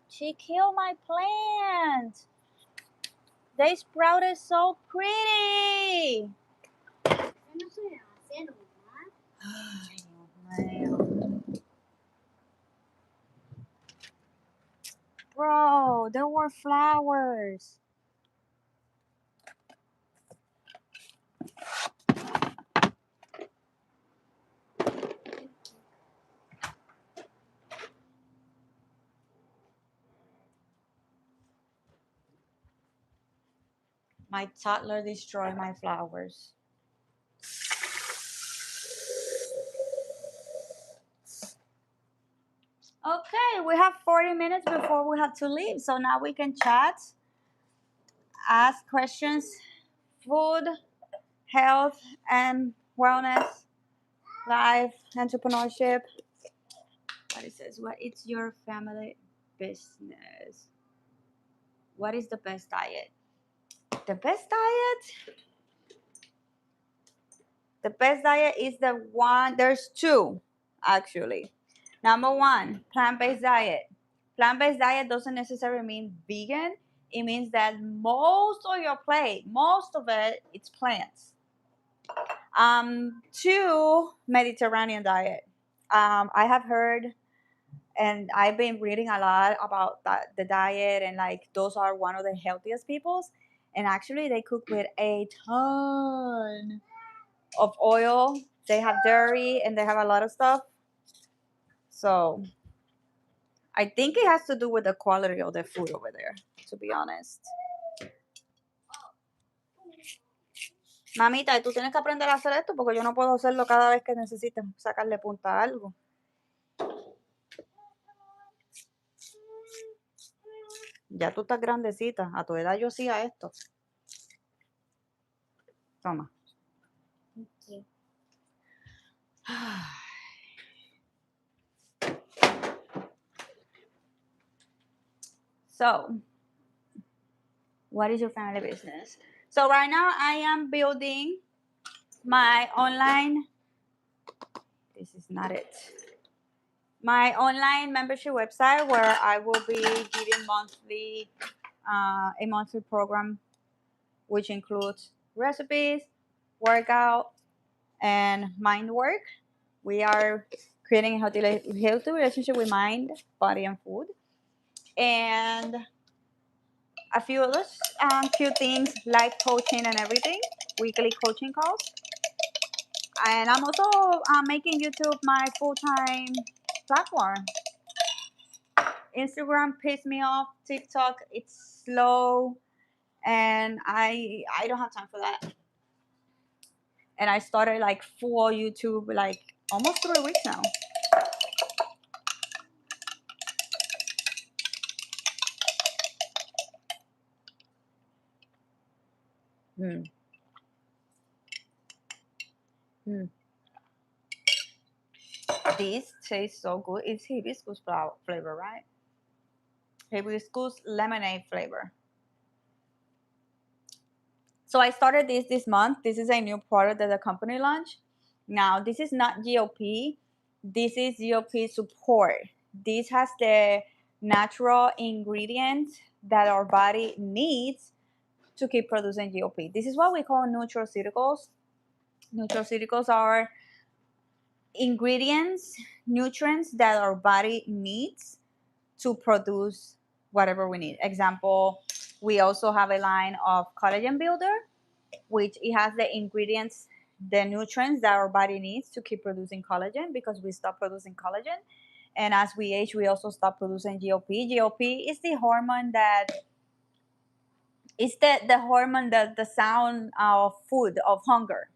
Speaker 1: She killed my plants. They sprouted so pretty. Ay, Dios mío. Bro, there were flowers. My toddler destroyed my flowers. Okay, we have 40 minutes before we have to leave. So now we can chat, ask questions, food, health, and wellness, life, entrepreneurship. What it says, what is your family business? What is the best diet? The best diet? The best diet is the one, there's two actually. Number one, plant-based diet. Plant-based diet doesn't necessarily mean vegan. It means that most of your plate, most of it, it's plants. Two, Mediterranean diet. I have heard and I've been reading a lot about the diet, and like those are one of the healthiest peoples. And actually, they cook with a ton of oil. They have dairy and they have a lot of stuff. So I think it has to do with the quality of the food over there, to be honest. Mamita, tú tienes que aprender a hacer esto porque yo no puedo hacerlo cada vez que necesites sacarle punta a algo. Ya tú estás grandecita. A tu edad yo hacía esto. Toma.
Speaker 3: Thank you.
Speaker 1: So, what is your family business? So right now I am building my online, this is not it, my online membership website where I will be giving a monthly program which includes recipes, workout, and mind work. We are creating a healthy relationship with mind, body, and food. And a few other cute things, life coaching and everything. weekly coaching calls. And I'm also making YouTube my full-time platform. Instagram pissed me off. TikTok, it's slow, and I don't have time for that. And I started like full YouTube like almost 3 weeks now. Mm. Mm. This tastes so good. It's hibiscus flavor, right? Hibiscus lemonade flavor. So I started this month. This is a new product that the company launched. Now, this is not GOP. This is GOP support. This has the natural ingredients that our body needs to keep producing GOP. This is what we call nutraceuticals. Nutraceuticals are ingredients, nutrients that our body needs to produce whatever we need. Example, we also have a line of collagen builder, which it has the ingredients, the nutrients that our body needs to keep producing collagen, because we stop producing collagen. And as we age, we also stop producing GOP. GOP is the hormone that is the hormone, the sound of food, of hunger.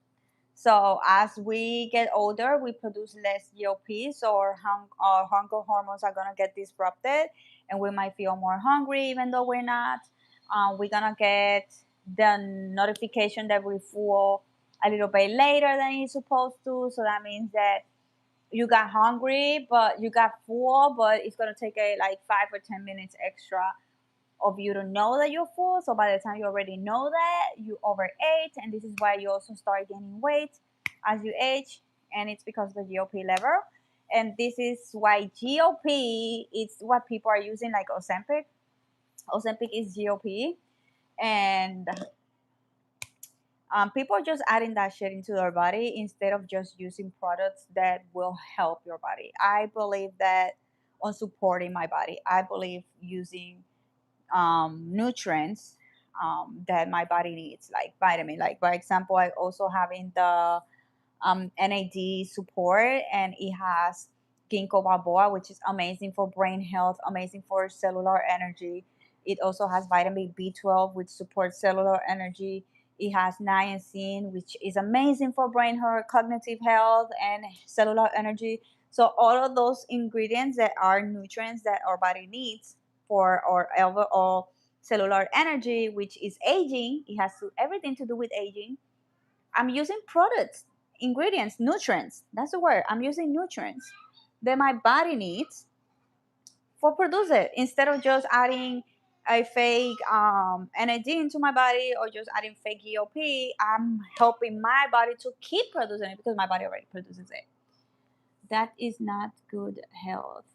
Speaker 1: So as we get older, we produce less GOP, so our hunger hormones are gonna get disrupted, and we might feel more hungry even though we're not. We're gonna get the notification that we full a little bit later than you're supposed to. So that means that you got hungry, but you got full, but it's gonna take like 5 or 10 minutes extra of you to know that you're full. So by the time you already know that, you overate, and this is why you also start gaining weight as you age, and it's because of the GOP level. And this is why GOP is what people are using, like Ozempic. Ozempic is GOP, and people are just adding that shit into their body instead of just using products that will help your body. I believe that on supporting my body. I believe using nutrients that my body needs, like vitamin. Like for example, I also having the NAD support, and it has ginkgo biloba, which is amazing for brain health, amazing for cellular energy. It also has vitamin B12, which supports cellular energy. It has niacin, which is amazing for brain health, cognitive health, and cellular energy. So all of those ingredients that are nutrients that our body needs for our overall cellular energy, which is aging. It has everything to do with aging. I'm using products, ingredients, nutrients. That's the word. I'm using nutrients that my body needs for produce it, instead of just adding a fake NAD into my body, or just adding fake GOP. I'm helping my body to keep producing it because my body already produces it. That is not good health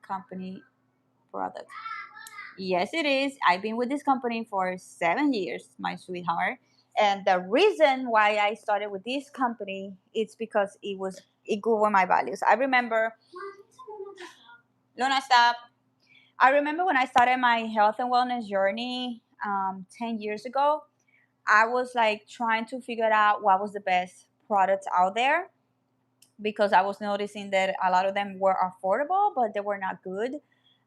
Speaker 1: company product. Yes, it is. I've been with this company for 7 years, my sweetheart. And the reason why I started with this company is because it grew with my values. I remember, Luna, stop. I remember when I started my health and wellness journey 10 years ago, I was like trying to figure out what was the best products out there, because I was noticing that a lot of them were affordable, but they were not good.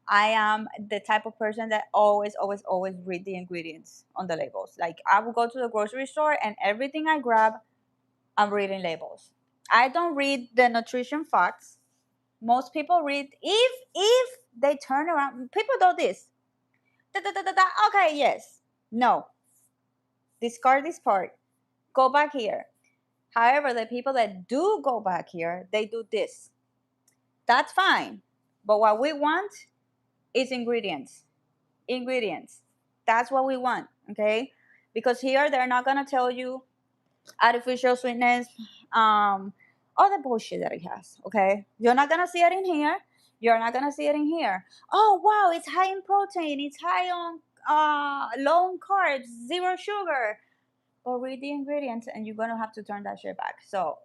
Speaker 1: I am the type of person that always, always, always read the ingredients on the labels. Like I will go to the grocery store, and everything I grab, I'm reading labels. I don't read the nutrition facts. Most people read, if they turn around, people do this. Da, da, da, da, da. Okay, yes. No. Discard this part. Go back here. However, the people that do go back here, they do this. That's fine. But what we want is ingredients. Ingredients. That's what we want, okay? Because here they're not gonna tell you artificial sweetness, all the bullshit that it has, okay? You're not gonna see it in here. You're not gonna see it in here. Oh wow, it's high in protein. It's high on low on carbs, zero sugar. But read the ingredients, and you're gonna have to turn that shit back. So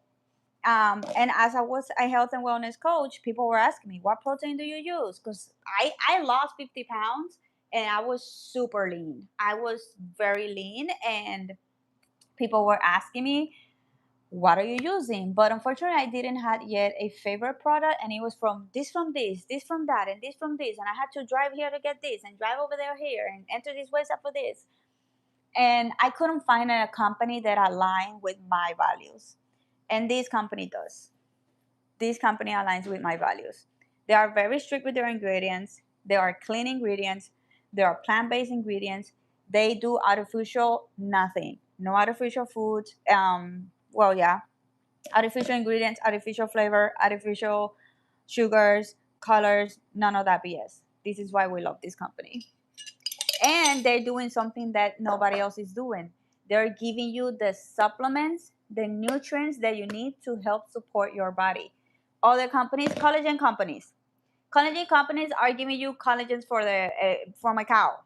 Speaker 1: and as I was a health and wellness coach, people were asking me, what protein do you use? Because I lost 50 pounds, and I was super lean. I was very lean, and people were asking me, what are you using? But unfortunately, I didn't have yet a favorite product, and it was from this from that, and this from this, and I had to drive here to get this, and drive over there here, and enter this website for this, and I couldn't find a company that aligned with my values, and this company does. This company aligns with my values. They are very strict with their ingredients. They are clean ingredients. They are plant-based ingredients. They do artificial nothing. No artificial foods. Well, yeah, artificial ingredients, artificial flavor, artificial sugars, colors, none of that BS. This is why we love this company. And they're doing something that nobody else is doing. They're giving you the supplements, the nutrients that you need to help support your body. Other companies, collagen companies. Collagen companies are giving you collagens for the from a cow.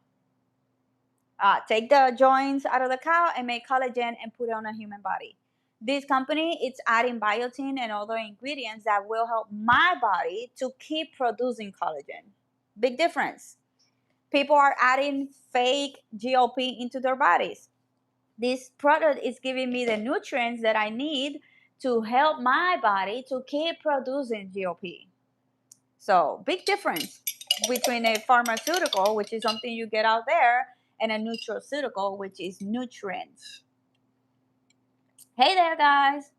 Speaker 1: Take the joints out of the cow and make collagen and put it on a human body. This company, it's adding biotin and other ingredients that will help my body to keep producing collagen. Big difference. People are adding fake GLP into their bodies. This product is giving me the nutrients that I need to help my body to keep producing GLP. So, big difference between a pharmaceutical, which is something you get out there, and a nutraceutical, which is nutrients. Hey there, guys.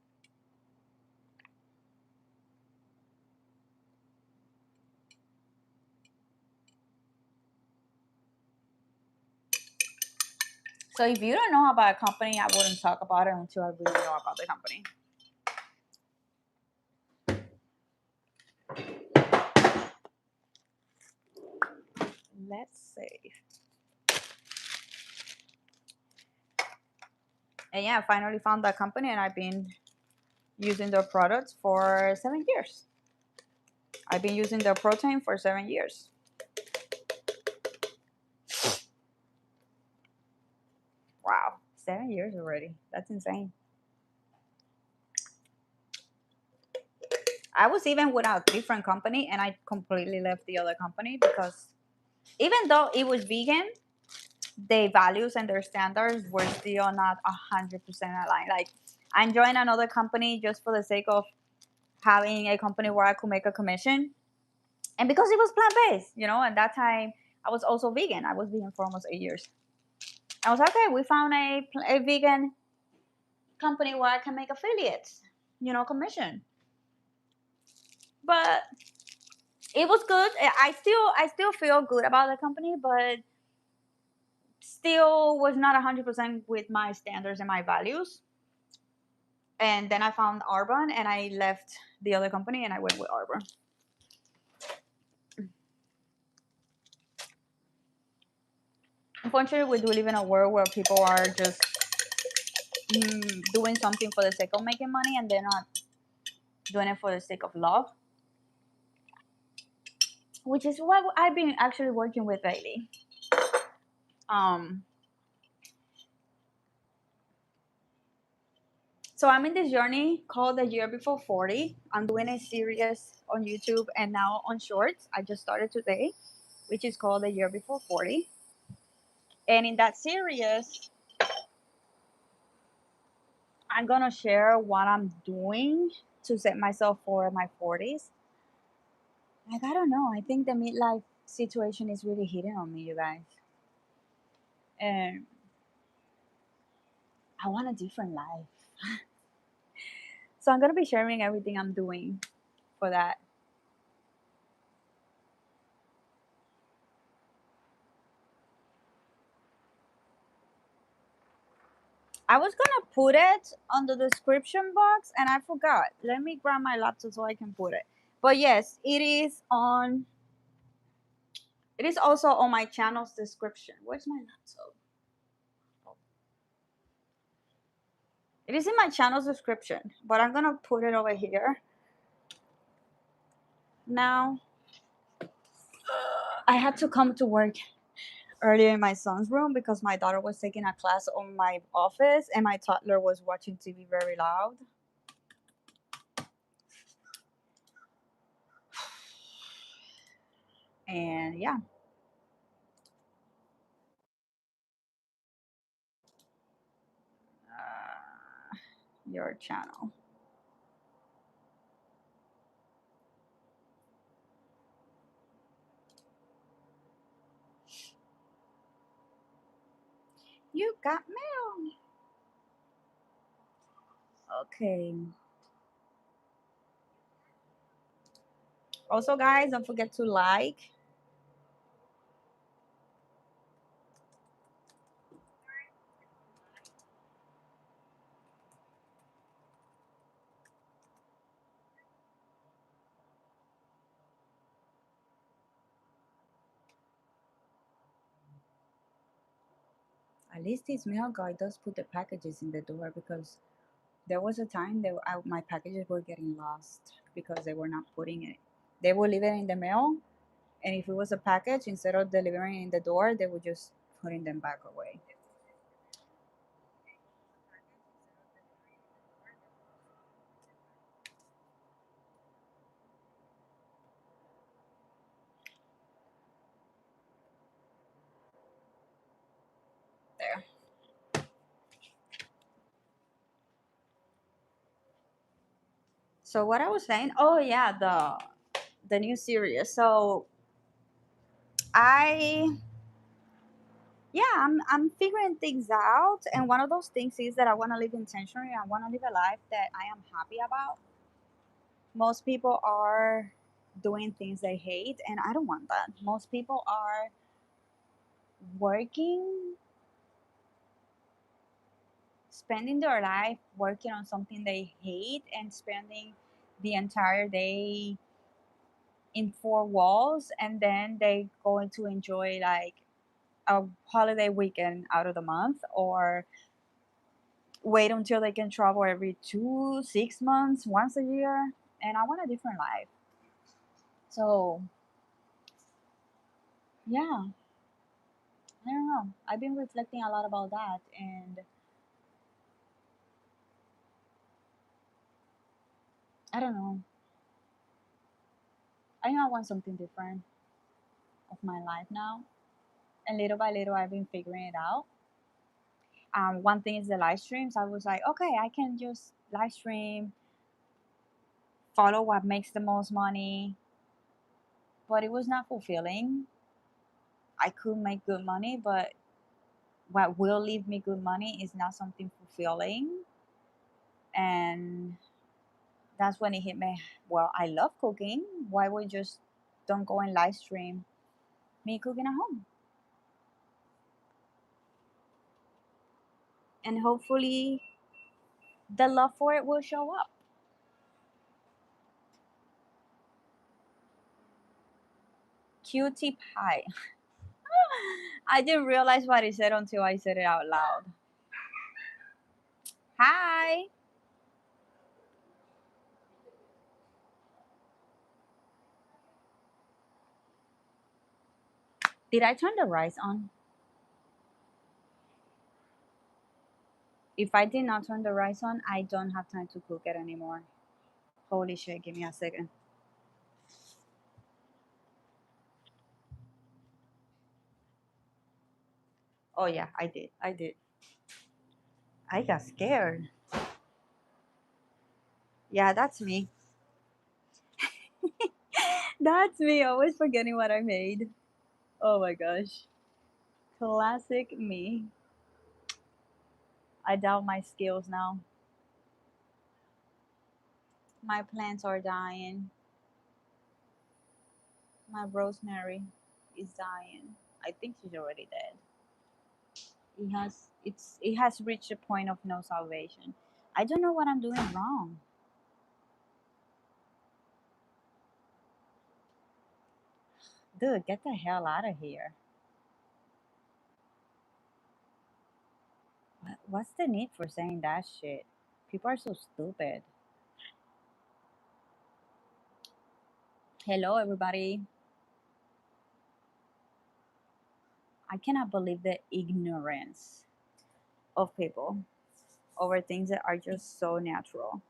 Speaker 1: So, if you don't know about a company, I wouldn't talk about it until I really know about the company. Let's see. And yeah, I finally found that company, and I've been using their products for 7 years. I've been using their protein for 7 years. Wow, 7 years already. That's insane. I was even with a different company, and I completely left the other company because even though it was vegan, their values and their standards were still not 100% aligned. Like, I joined another company just for the sake of having a company where I could make a commission, and because it was plant-based, and that time I was also vegan. I was vegan for almost 8 years. I was like, okay, we found a vegan company where I can make affiliates, commission. But it was good. I still feel good about the company, but still was not 100% with my standards and my values. And then I found Arbonne, and I left the other company and I went with Arbonne. Unfortunately, we do live in a world where people are just doing something for the sake of making money, and they're not doing it for the sake of love, which is what I've been actually working with lately. So I'm in this journey called The Year Before 40. I'm doing a series on YouTube and now on Shorts. I just started today, which is called The Year Before 40. And in that series, I'm going to share what I'm doing to set myself for my 40s. Like, I don't know. I think the midlife situation is really hitting on me, you guys. And I want a different life. So I'm going to be sharing everything I'm doing for that. I was going to put it on the description box and I forgot. Let me grab my laptop so I can put it. But yes, it is also on my channel's description. Where's my laptop? It is in my channel's description, but I'm going to put it over here. Now, I had to come to work earlier in my son's room because my daughter was taking a class on my office and my toddler was watching TV very loud. And yeah. your channel. You got mail. Okay. Also, guys, don't forget to like. At least this mail guy does put the packages in the door because there was a time that my packages were getting lost because they were not putting it. They would leave it in the mail, and if it was a package, instead of delivering it in the door, they would just putting them back away. There. So what I was saying, oh yeah, the new series. So I yeah, I'm figuring things out, and one of those things is that I want to live intentionally. I want to live a life that I am happy about. Most people are doing things they hate, and I don't want that. Most people are working, spending their life working on something they hate, and spending the entire day in four walls, and then they going to enjoy like a holiday weekend out of the month, or wait until they can travel every 2 6 months, once a year. And I want a different life. So yeah, I don't know, I've been reflecting a lot about that, and I don't know, I know I want something different of my life now, and little by little I've been figuring it out. One thing is the live streams. I was like, okay, I can just live stream, follow what makes the most money, but it was not fulfilling. I could make good money, but what will leave me good money is not something fulfilling. And that's when it hit me. Well, I love cooking. Why would just don't go and live stream me cooking at home? And hopefully the love for it will show up. Cutie pie. I didn't realize what it said until I said it out loud. Hi. Did I turn the rice on? If I did not turn the rice on, I don't have time to cook it anymore. Holy shit, give me a second. Oh yeah, I did. I did. I got scared. Yeah, that's me. That's me, always forgetting what I made. Oh my gosh. Classic me. I doubt my skills now. My plants are dying. My rosemary is dying. I think she's already dead. It has reached a point of no salvation. I don't know what I'm doing wrong. Dude, get the hell out of here. What's the need for saying that shit? People are so stupid. Hello, everybody. I cannot believe the ignorance of people over things that are just so natural.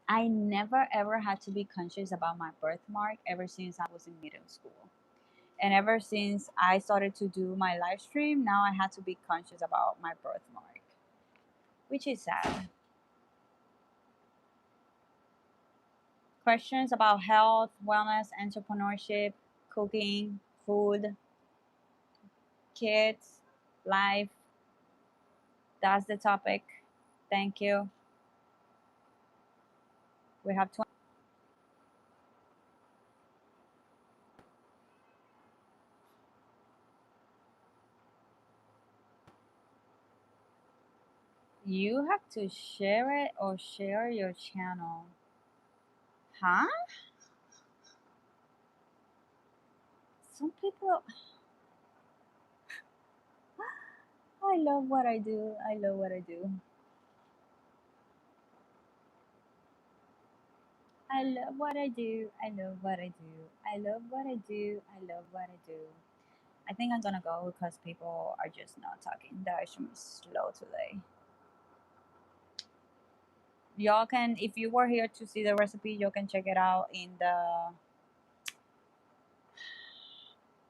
Speaker 1: I never ever had to be conscious about my birthmark ever since I was in middle school. And ever since I started to do my live stream, now I had to be conscious about my birthmark, which is sad. Questions about health, wellness, entrepreneurship, cooking, food, kids, life. That's the topic. Thank you. We have 20. You have to share it or share your channel. Huh? Some people. I love what I do. I love what I do. I love what I do. I love what I do. I love what I do. I love what I do. I think I'm gonna go because people are just not talking. The stream is slow today. Y'all can, if you were here to see the recipe, you can check it out in the.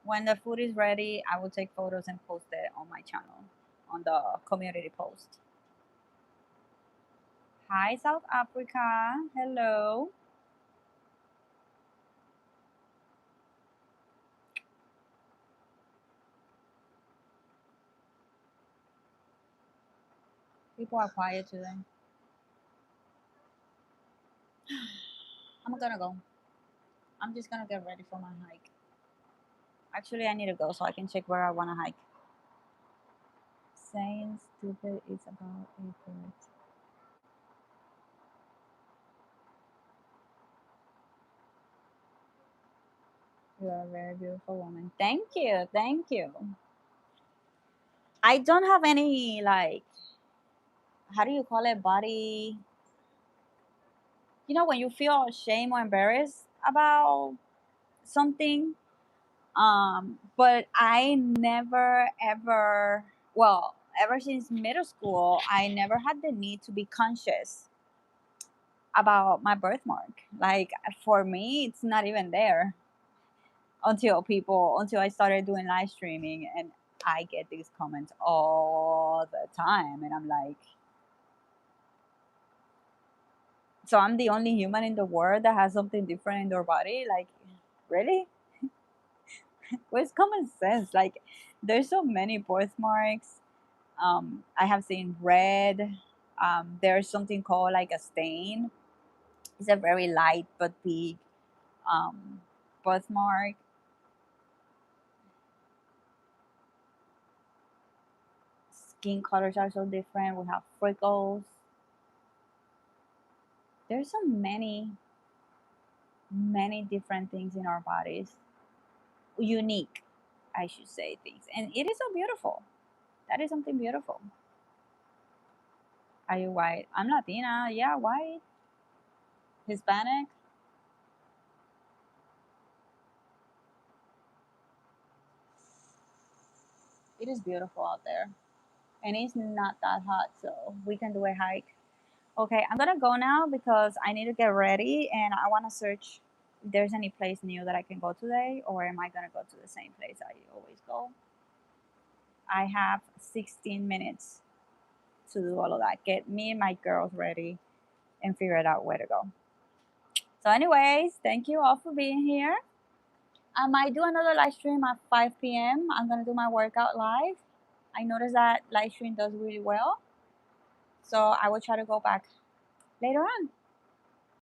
Speaker 1: When the food is ready, I will take photos and post it on my channel, on the community post. Hi, South Africa. Hello. People are quiet today. I'm gonna go. I'm just gonna get ready for my hike. Actually, I need to go so I can check where I wanna hike. Saying stupid is about effort. You are a very beautiful woman. Thank you. Thank you. I don't have any, like, how do you call it, body, when you feel ashamed or embarrassed about something. But I never ever, well, ever since middle school, I never had the need to be conscious about my birthmark. Like, for me, it's not even there until I started doing live streaming, and I get these comments all the time, and I'm like, so I'm the only human in the world that has something different in their body? Like, really? Where's common sense? Like, there's so many birthmarks. I have seen red. There's something called like a stain. It's a very light but big um, birthmark. Skin colors are so different. We have freckles. There's so many different things in our bodies. Unique, I should say, things. And it is so beautiful. That is something beautiful. Are you white? I'm Latina. Yeah, white. Hispanic. It is beautiful out there. And it's not that hot, so we can do a hike. Okay, I'm gonna go now because I need to get ready and I wanna search if there's any place new that I can go today, or am I gonna go to the same place I always go? I have 16 minutes to do all of that. Get me and my girls ready and figure it out where to go. So, anyways, thank you all for being here. I might do another live stream at 5 p.m. I'm gonna do my workout live. I noticed that live stream does really well. So I will try to go back later on.